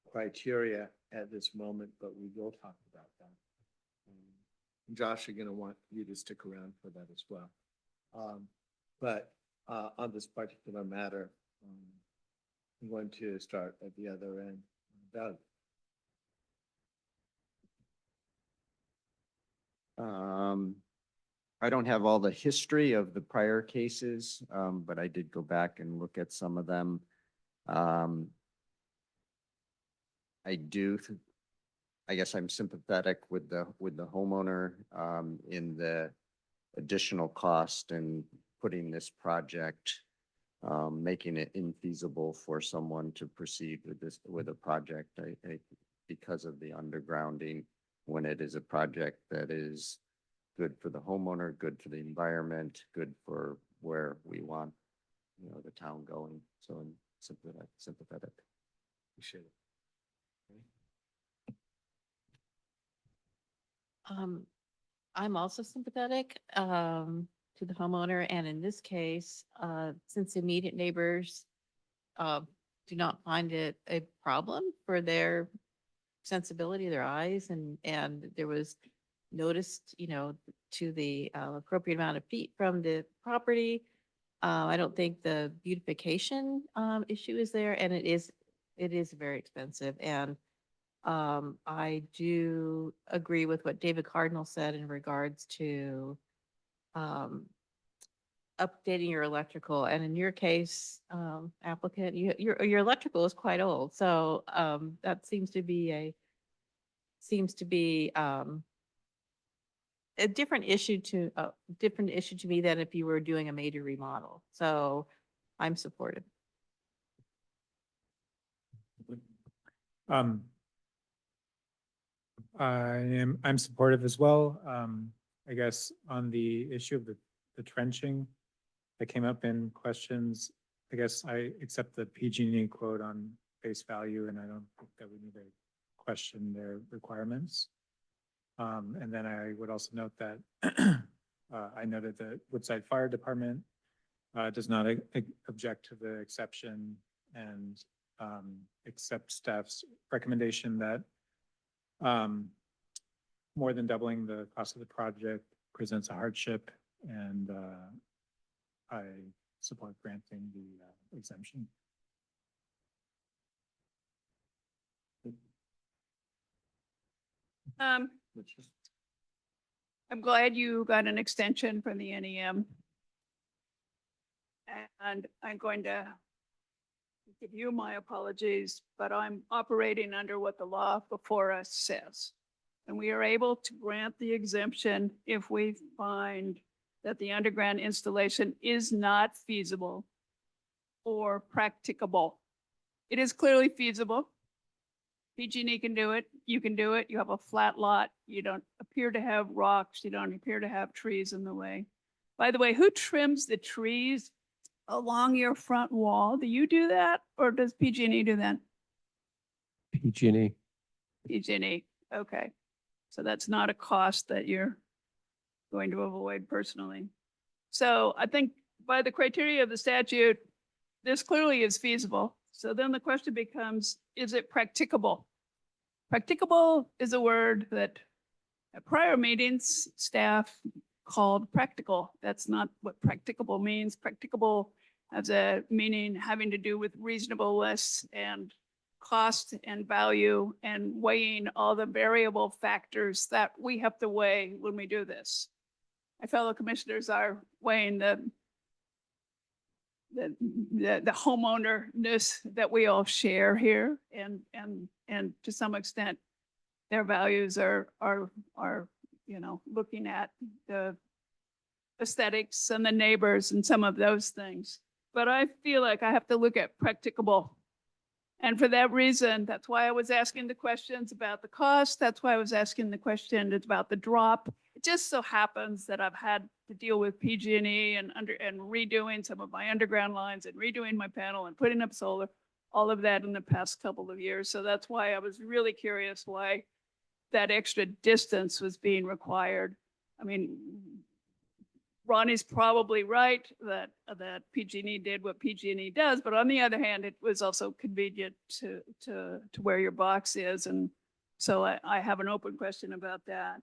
criteria at this moment, but we will talk about that. and Josh are gonna want you to stick around for that as well. But on this particular matter, I'm going to start at the other end. Doug? I don't have all the history of the prior cases, but I did go back and look at some of them. I guess I'm sympathetic with the homeowner, in the additional cost and putting this project, making it infeasible for someone to proceed with a project, because of the undergrounding, when it is a project that is good for the homeowner, good for the environment, good for where we want, the town going. So I'm sympathetic. Appreciate it. I'm also sympathetic to the homeowner, and in this case, since immediate neighbors do not find it a problem for their sensibility, their eyes, and there was noticed, to the appropriate amount of feet from the property. I don't think the beautification issue is there, and it is very expensive. And I do agree with what David Cardinal said in regards to updating your electrical. And in your case, applicant, your electrical is quite old. So that seems to be a different issue to me than if you were doing a major remodel. So I'm supportive. I'm supportive as well. I guess on the issue of the trenching that came up in questions, I guess I accept the PG&E quote on face value, and I don't think that we need to question their requirements. And then I would also note that I noted that Woodside Fire Department does not object to the exception and accept staff's recommendation that more than doubling the cost of the project presents a hardship, and I support granting the exemption. I'm glad you got an extension from the NEM. And I'm going to give you my apologies, but I'm operating under what the law before us says. And we are able to grant the exemption if we find that the underground installation is not feasible or practicable. It is clearly feasible. PG&E can do it. You can do it. You have a flat lot. You don't appear to have rocks. You don't appear to have trees in the way. By the way, who trims the trees along your front wall? Do you do that, or does PG&E do that? PG&E. PG&E, okay. So that's not a cost that you're going to avoid personally. So I think by the criteria of the statute, this clearly is feasible. So then the question becomes, is it practicable? Practicable is a word that at prior meetings, staff called practical. That's not what practicable means. Practicable has a meaning having to do with reasonableness and cost and value and weighing all the variable factors that we have to weigh when we do this. My fellow commissioners are weighing the homeowner-ness that we all share here, and to some extent their values are looking at the aesthetics and the neighbors and some of those things. But I feel like I have to look at practicable. And for that reason, that's why I was asking the questions about the cost. That's why I was asking the question about the drop. It just so happens that I've had to deal with PG&E and redoing some of my underground lines and redoing my panel and putting up solar, all of that in the past couple of years. So that's why I was really curious why that extra distance was being required. I mean, Ronnie's probably right that PG&E did what PG&E does, but on the other hand, it was also convenient to where your box is. And so I have an open question about that.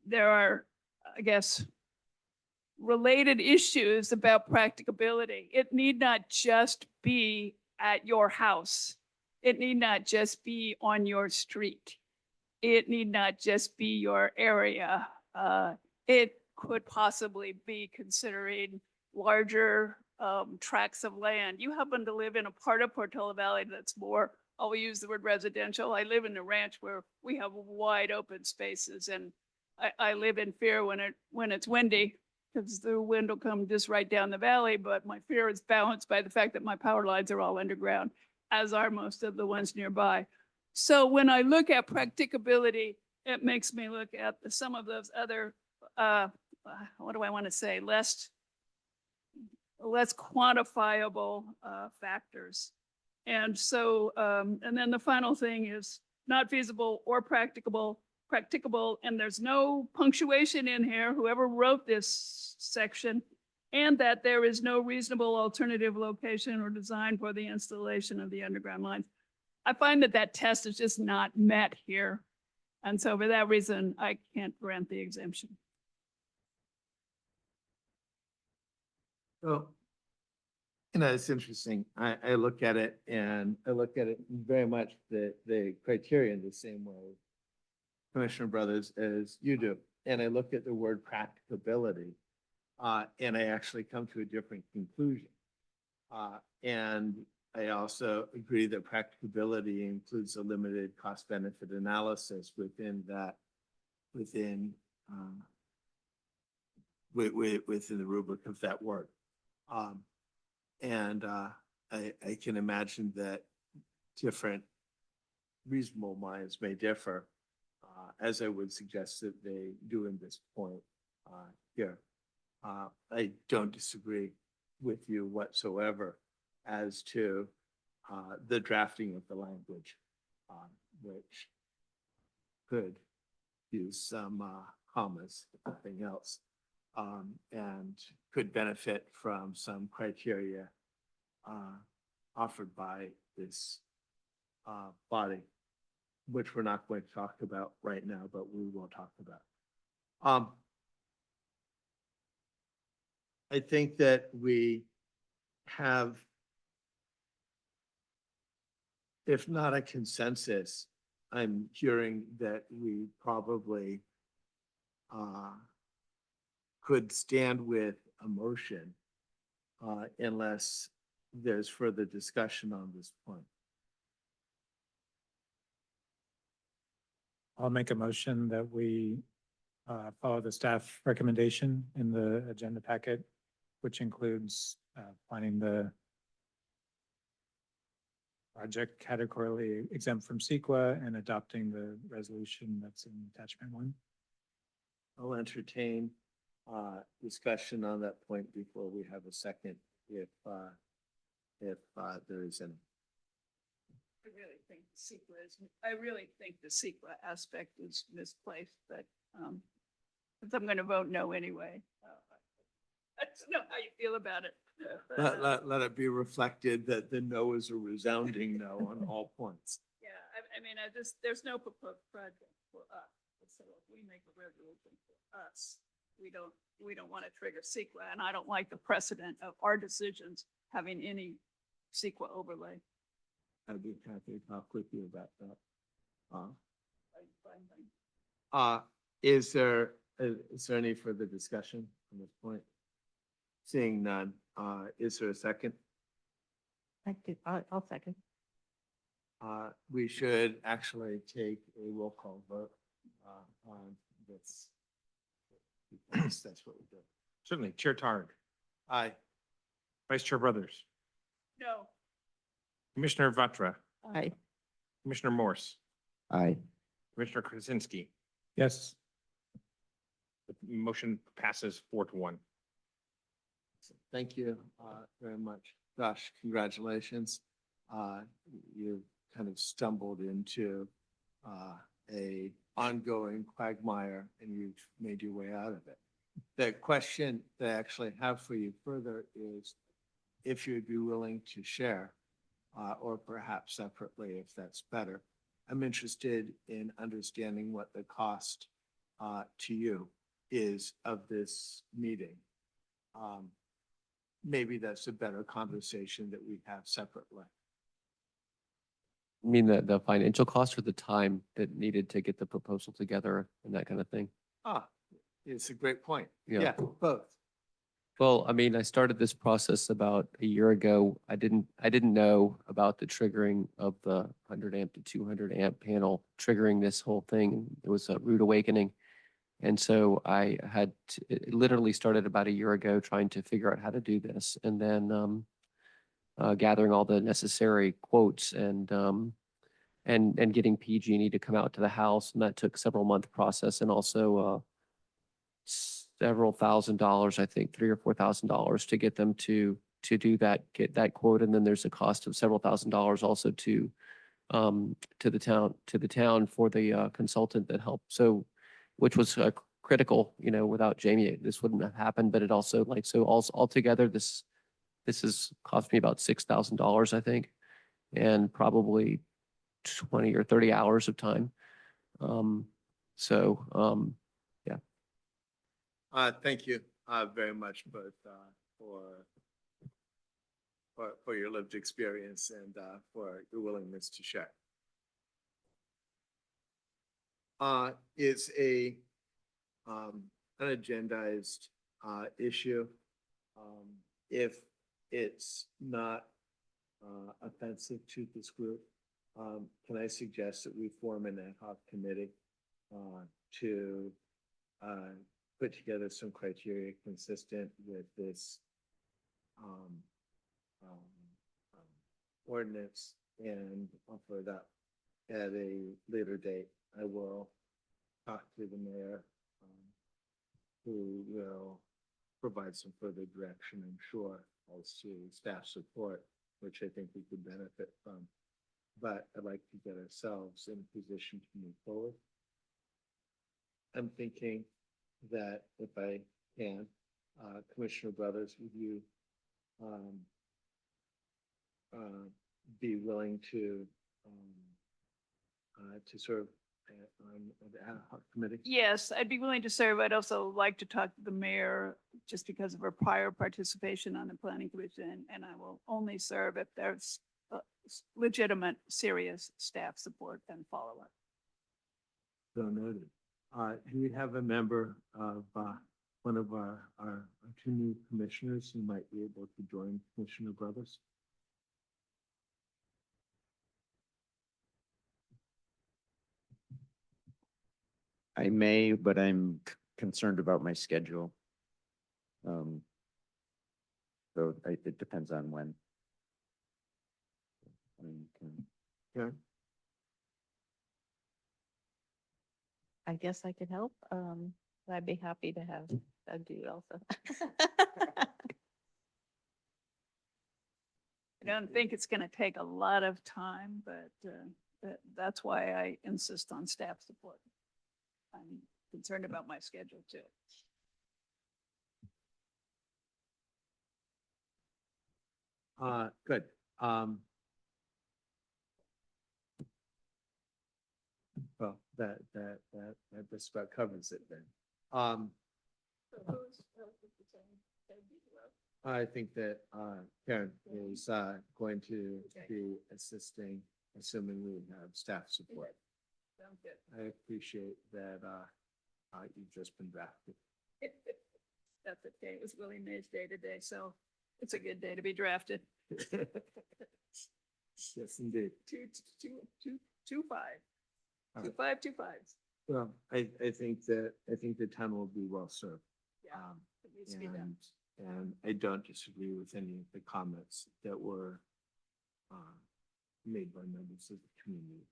there are, I guess, related issues about practicability. It need not just be at your house. It need not just be on your street. It need not just be your area. It could possibly be considering larger tracts of land. You happen to live in a part of Portola Valley that's more, I'll use the word residential. I live in a ranch where we have wide open spaces, and I live in fear when it's windy, because the wind will come just right down the valley, but my fear is balanced by the fact that my power lines are all underground, as are most of the ones nearby. So when I look at practicability, it makes me look at some of those other, what do I want to say, less quantifiable factors. And so, and then the final thing is not feasible or practicable, and there's no punctuation in here, whoever wrote this section, and that there is no reasonable alternative location or design for the installation of the underground lines. I find that that test is just not met here. And so for that reason, I can't grant the exemption. So, it's interesting. I look at it and I look at it very much the criterion the same way, Commissioner Brothers, as you do. And I look at the word practicability, and I actually come to a different conclusion. And I also agree that practicability includes a limited cost benefit analysis within that, within the rubric of that word. I can imagine that different reasonable minds may differ, as I would suggest that they do in this point here. I don't disagree with you whatsoever as to the drafting of the language, which could use some commas, if nothing else, and could benefit from some criteria offered by this body, which we're not going to talk about right now, but we will talk about. I think that we have, if not a consensus, I'm hearing that we probably could stand with a motion unless there's further discussion on this point. I'll make a motion that we follow the staff recommendation in the agenda packet, which includes finding the project categorically exempt from CEQA and adopting the resolution that's in attachment 1. I'll entertain discussion on that point before we have a second, if there is any. I really think the CEQA aspect is misplaced, but since I'm going to vote no anyway. I don't know how you feel about it. Let it be reflected that the no is a resounding no on all points. Yeah, I mean, there's no proposed project for us. So if we make a resolution for us, we don't want to trigger CEQA, and I don't like the precedent of our decisions having any CEQA overlay. I'd be happy to talk with you about that. Is there any further discussion on this point? Seeing none, is there a second? I'll second. We should actually take a roll call vote on this. That's what we do. Certainly. Chair Targ, Aye. Vice Chair Brothers, No. Commissioner Vatra, Aye. Commissioner Morse, Aye. Commissioner Krasinski. Yes. The motion passes 4-1. Thank you very much. Josh, congratulations. You kind of stumbled into a ongoing quagmire and you've made your way out of it. The question that I actually have for you further is if you'd be willing to share, or perhaps separately if that's better. I'm interested in understanding what the cost to you is of this meeting. Maybe that's a better conversation that we have separately. I mean, the financial cost or the time that needed to get the proposal together and that kind of thing? It's a great point. Yeah. Yeah, both. Well, I mean, I started this process about a year ago. I didn't know about the triggering of the 100 amp to 200 amp panel triggering this whole thing. It was a rude awakening. And so I had it literally started about a year ago trying to figure out how to do this, and then gathering all the necessary quotes and getting PG&E to come out to the house, and that took several month process, and also several $1,000s, I think $3,000 or $4,000 to get them to do that, get that quote. And then there's a cost of several $1,000s also to the town for the consultant that helped. So, which was critical, you know, without Jamie, this wouldn't have happened. But it also altogether, this has cost me about $6,000, I think, and probably 20 or 30 hours of time. Yeah. Thank you very much, both for your lived experience and for your willingness to share. Is an agendized issue. If it's not offensive to this group, can I suggest that we form an ad hoc committee to put together some criteria consistent with this ordinance and offer it up at a later date? I will talk to the mayor, who will provide some further direction, I'm sure, as to staff support, which I think we could benefit from. But I'd like to get ourselves in a position to move forward. I'm thinking that if I can, Commissioner Brothers, would you be willing to serve on the ad hoc committee? Yes, I'd be willing to serve. I'd also like to talk to the mayor just because of her prior participation on the planning commission, and I will only serve if there's legitimate, serious staff support and follow-up. So noted. Do we have a member of one of our two new commissioners who might be able to join Commissioner Brothers? I may, but I'm concerned about my schedule. So it depends on when. Yeah. I guess I could help. But I'd be happy to have Doug do it also. I don't think it's going to take a lot of time, but that's why I insist on staff support. I'm concerned about my schedule too. Good. Well, that just about covers it then. I think that Karen is going to be assisting, assuming we have staff support. Sounds good. I appreciate that you've just been drafted. That's okay. It was Willie Mae's day today, so it's a good day to be drafted. Yes, indeed. 2-5. All 2-5, right. 2-5. Well, I think the town will be well served. Yeah, it needs to be done. And I don't disagree with any of the comments that were made by members of the community.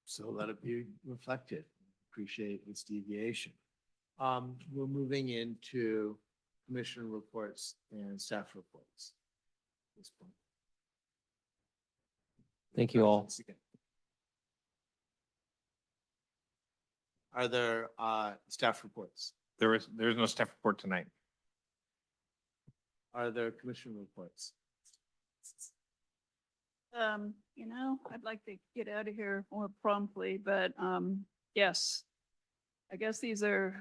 So let it be reflected. Appreciate this deviation. We're moving into commissioner reports and staff reports at this point. Thank you all. Questions again? Are there staff reports? There's no staff report tonight. Are there commission reports? You know, I'd like to get out of here more promptly, but Yes. I guess these are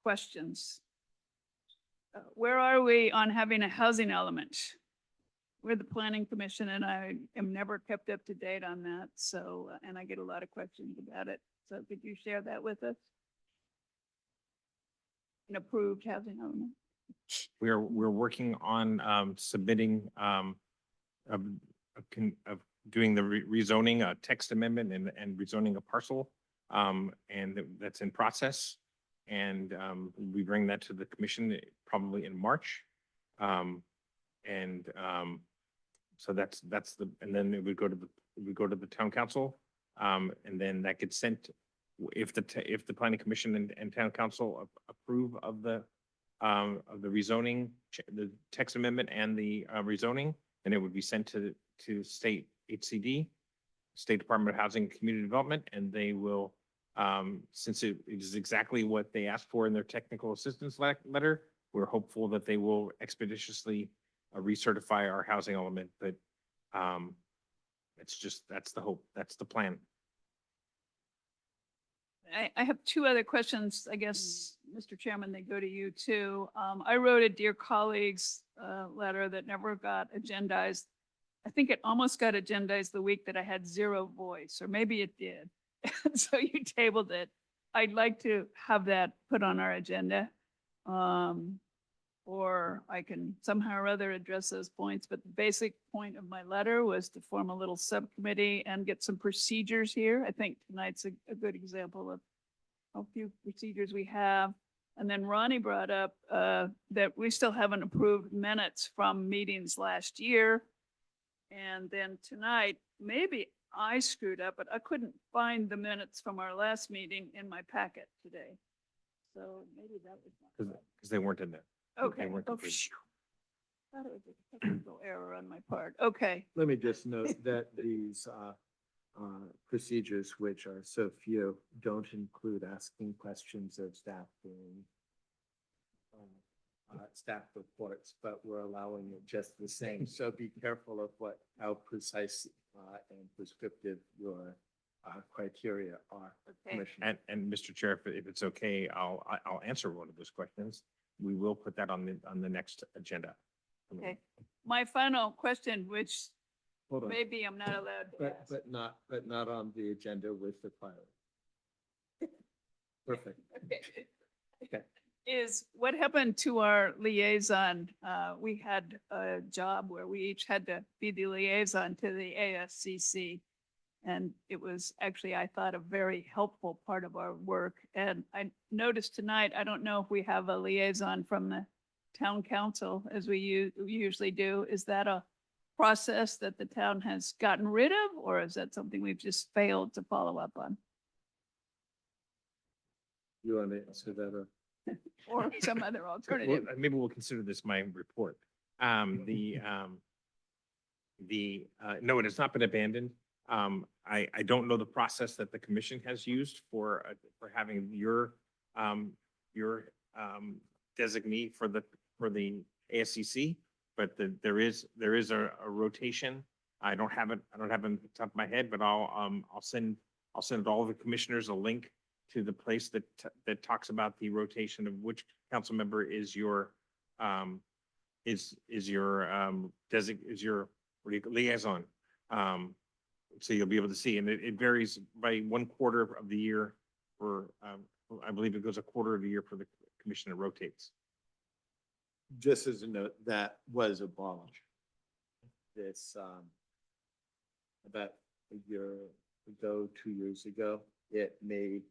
questions. Where are we on having a housing element? We're the planning commission and I am never kept up to date on that. So, and I get a lot of questions about it. So could you share that with us? An approved housing element? We're working on submitting of doing the rezoning, a text amendment and rezoning a parcel. And that's in process. And we bring that to the commission probably in March. So that's and then it would go to the town council. And then that gets sent, if the planning commission and town council approve of the rezoning, the text amendment and the rezoning, then it would be sent to state HCD, State Department of Housing and Community Development, and they will, since it is exactly what they asked for in their technical assistance letter, we're hopeful that they will expeditiously recertify our housing element, but that's the hope, that's the plan. I have two other questions, I guess, Mr. Chairman, they go to you too. I wrote a dear colleagues letter that never got agendized. I think it almost got agendized the week that I had zero voice, or maybe it did. So you tabled it. I'd like to have that put on our agenda. Or I can somehow or other address those points, but the basic point of my letter was to form a little subcommittee and get some procedures here. I think tonight's a good example of how few procedures we have. And then Ronnie brought up that we still haven't approved minutes from meetings last year. And then tonight, maybe I screwed up, but I couldn't find the minutes from our last meeting in my packet today. So maybe that was my fault. Because they weren't in there. Okay. They weren't Oh, complete. phew. Thought it was a technical error on my part. Okay. Let me just note that these procedures, which are so few, don't include asking questions of staff during staff reports, but we're allowing it just the same. So be careful of how precise and prescriptive your criteria are. Okay. Commissioner. And Mr. Chair, if it's okay, I'll answer one of those questions. We will put that on the next agenda. Okay. My final question, which Hold on. maybe I'm not allowed to ask. But not on the agenda with the prior. Perfect. Okay. Is what happened to our liaison? We had a job where we each had to be the liaison to the ASCC. And it was actually, I thought, a very helpful part of our work. And I noticed tonight, I don't know if we have a liaison from the town council as we usually do. Is that a process that the town has gotten rid of, or is that something we've just failed to follow up on? You want to answer that or? Or some other alternative? Maybe we'll consider this my report. No, it has not been abandoned. I don't know the process that the commission has used for having your designee for the ASCC, but there is a rotation. I don't have it on the top of my head, but I'll send all the commissioners a link to the place that talks about the rotation of which council member is your liaison. So you'll be able to see, and it varies by 1/4 of the year for, I believe it goes a quarter of the year for the commission that rotates. Just as a note, that was abolished. This, about a year ago, 2 years ago, it may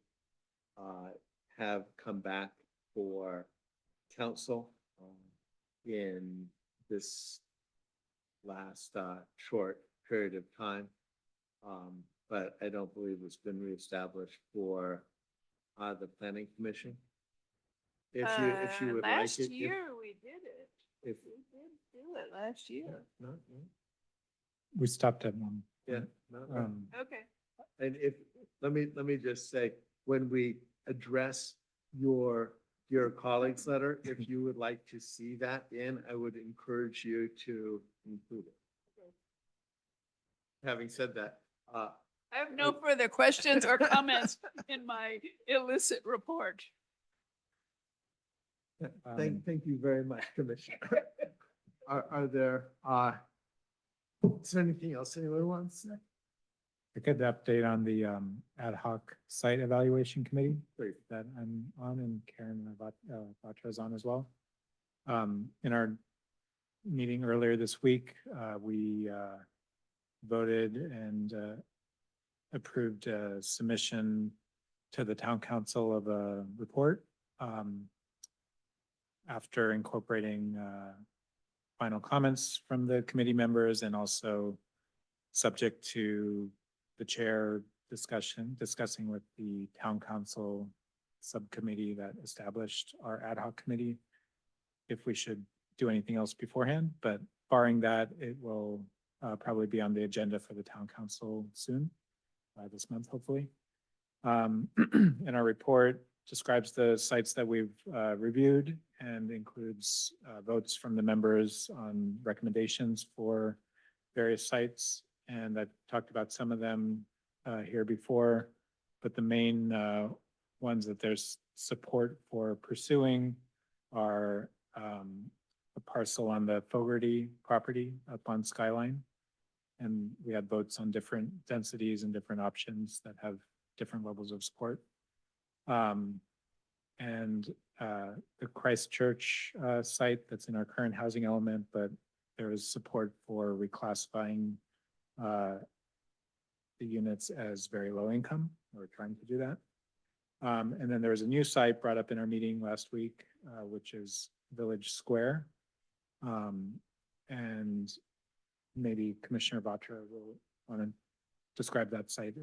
have come back for council in this last short period of time. But I don't believe it's been reestablished for the planning commission. If you would like it. Last year, we did it. If, We did do it last year. no, We stopped at one. yeah, no. Okay. And let me just say, when we address your colleague's letter, if you would like to see that in, I would encourage you to include it. Having said that, I have no further questions or comments in my illicit report. Thank you very much, Commissioner. Are there, is there anything else anyone wants to say? I could update on the ad hoc site evaluation committee that I'm on, and Karen Batra is on as well. In our meeting earlier this week, we voted and approved a submission to the town council of a report after incorporating final comments from the committee members, and also subject to the chair discussing with the town council subcommittee that established our ad hoc committee if we should do anything else beforehand. But barring that, it will probably be on the agenda for the town council soon, this month, hopefully. And our report describes the sites that we've reviewed and includes votes from the members on recommendations for various sites. And I've talked about some of them here before, but the main ones that there's support for pursuing are a parcel on the Fogarty property up on Skyline. And we had votes on different densities and different options that have different levels of support. And the Christchurch site that's in our current housing element, but there is support for reclassifying the units as very low income. We're trying to do that. And then there was a new site brought up in our meeting last week, which is Village Square. And maybe Commissioner Batra will want to describe that site.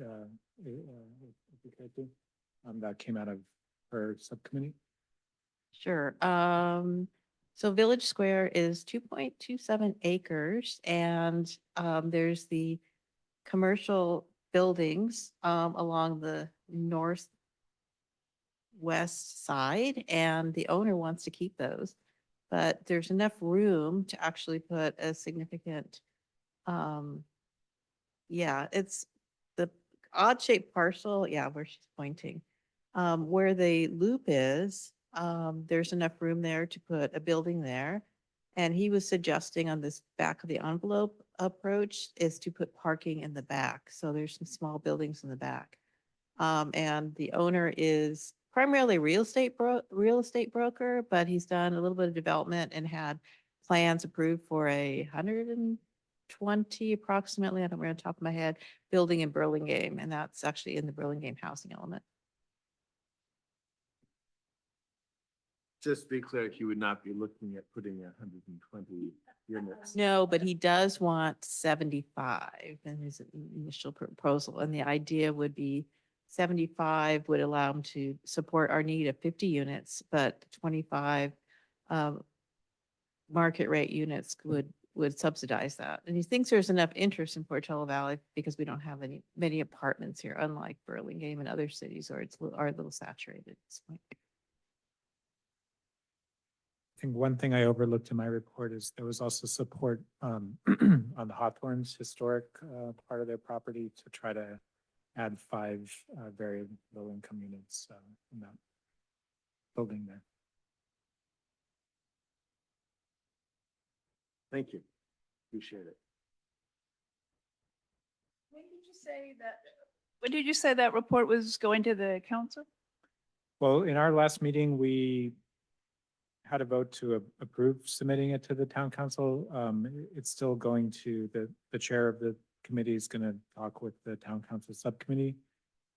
That came out of her subcommittee. Sure. So Village Square is 2.27 acres, and there's the commercial buildings along the northwest side, and the owner wants to keep those. But there's enough room to actually put a significant, it's the odd shaped parcel, where she's pointing. Where the loop is, there's enough room there to put a building there. And he was suggesting on this back of the envelope approach is to put parking in the back. So there's some small buildings in the back. And the owner is primarily real estate broker, but he's done a little bit of development and had plans approved for 120 approximately, I don't remember on the top of my head, building in Burlingame, and that's actually in the Burlingame housing element. Just to be clear, he would not be looking at putting 120 units. No, but he does want 75 in his initial proposal, and the idea would be 75 would allow him to support our need of 50 units, but 25 market rate units would subsidize that. And he thinks there's enough interest in Portola Valley because we don't have many apartments here, unlike Burlingame and other cities, or are a little saturated at this point. I think one thing I overlooked in my report is there was also support on the Hawthorns historic part of their property to try to add 5 very low income units in that building there. Thank you. Appreciate it. When did you say that report was going to the council? Well, in our last meeting, we had a vote to approve submitting it to the town council. It's still going to the chair of the committee is going to talk with the town council subcommittee.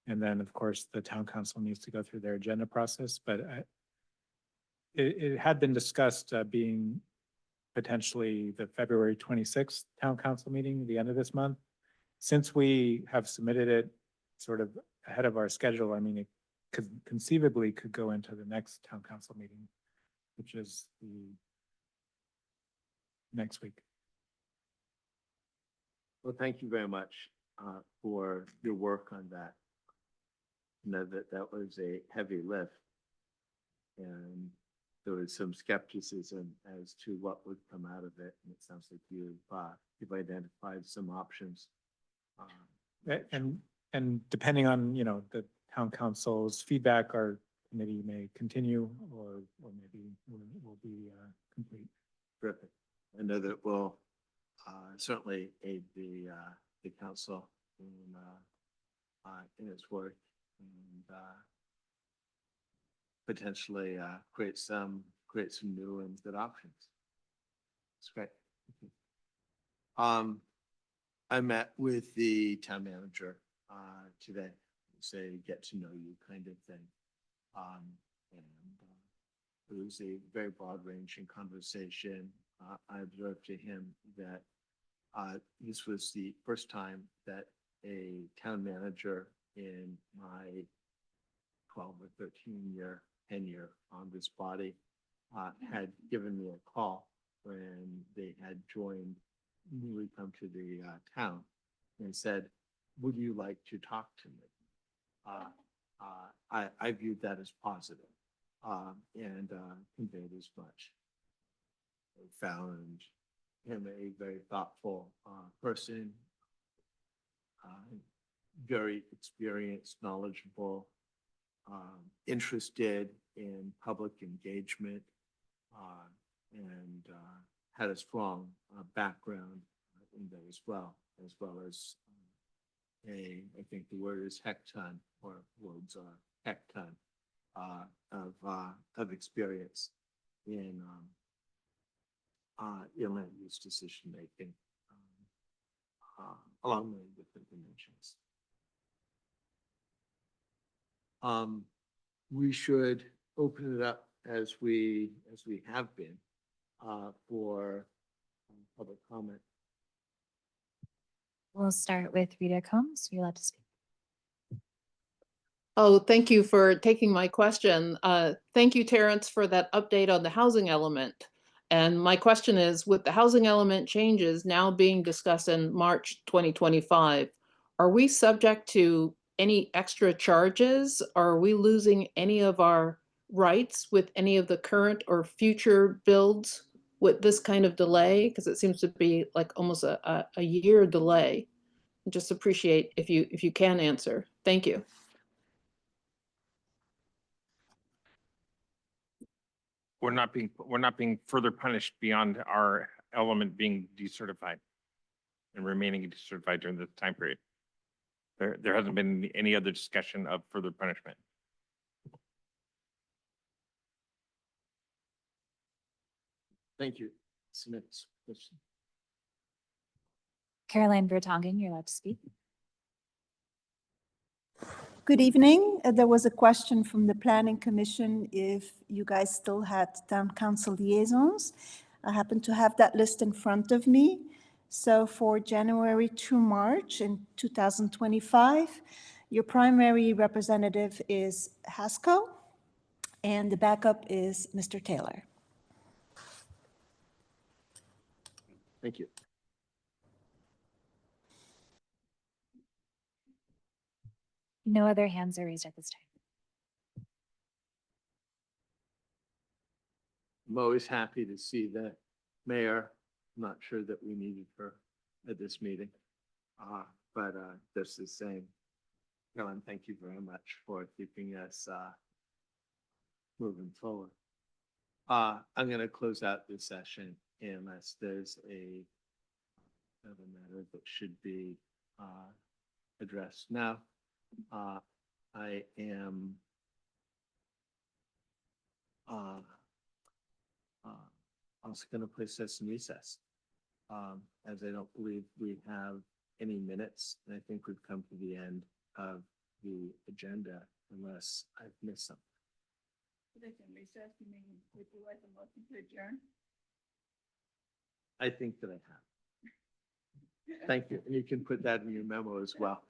And then, of course, the town council needs to go through their agenda process. But it had been discussed being potentially the February 26th town council meeting, the end of this month. Since we have submitted it sort of ahead of our schedule, I mean, it conceivably could go into the next town council meeting, which is the next week. Well, thank you very much for your work on that. I know that was a heavy lift. And there was some skepticism as to what would come out of it. And it sounds like you've identified some options. And And depending on, the town council's feedback, our committee may continue or maybe will be complete. Terrific. I know that will certainly aid the council in its work and potentially create some new and good options. That's great. I met with the town manager today. It's a get to know you kind of thing. And it was a very broad ranging conversation. I observed to him that this was the first time that a town manager in my 12 or 13-year tenure on this body had given me a call when they had newly come to the town and said, would you like to talk to me? I viewed that as positive and conveyed as much. I found him a very thoughtful person, very experienced, knowledgeable, interested in public engagement, and had a strong background in that as well as I think the word is hecton, or words are hecton, of experience in land use decision making along many different dimensions. We should open it up as we have been for public comment. We'll start with Rita Combs. You're allowed to speak. Oh, thank you for taking my question. Thank you, Terrence, for that update on the housing element. And my question is, with the housing element changes now being discussed in March 2025, are we subject to any extra charges? Are we losing any of our rights with any of the current or future builds with this kind of delay? Because it seems to be like almost a year delay. Just appreciate if you can answer. Thank you. We're not being further punished beyond our element being decertified and remaining decertified during this time period. There hasn't been any other discussion of further punishment. Thank you. Next question. Caroline Vertonghen, you're allowed to speak. Good evening. There was a question from the Planning Commission if you guys still had town council liaisons. I happen to have that list in front of me. So for January to March in 2025, your primary representative is Hasco, and the backup is Mr. Taylor. Thank you. No other hands are raised at this time. I'm always happy to see the mayor. I'm not sure that we needed her at this meeting, but just the same. Caroline, thank you very much for keeping us moving forward. I'm going to close out this session unless there's another matter that should be addressed now. I am also going to place this in recess, as I don't believe we have any minutes. And I think we've come to the end of the agenda unless I've missed something. Recess, you mean, would you like a motion to adjourn? I think that I have. Thank you. And you can put that in your memo as well.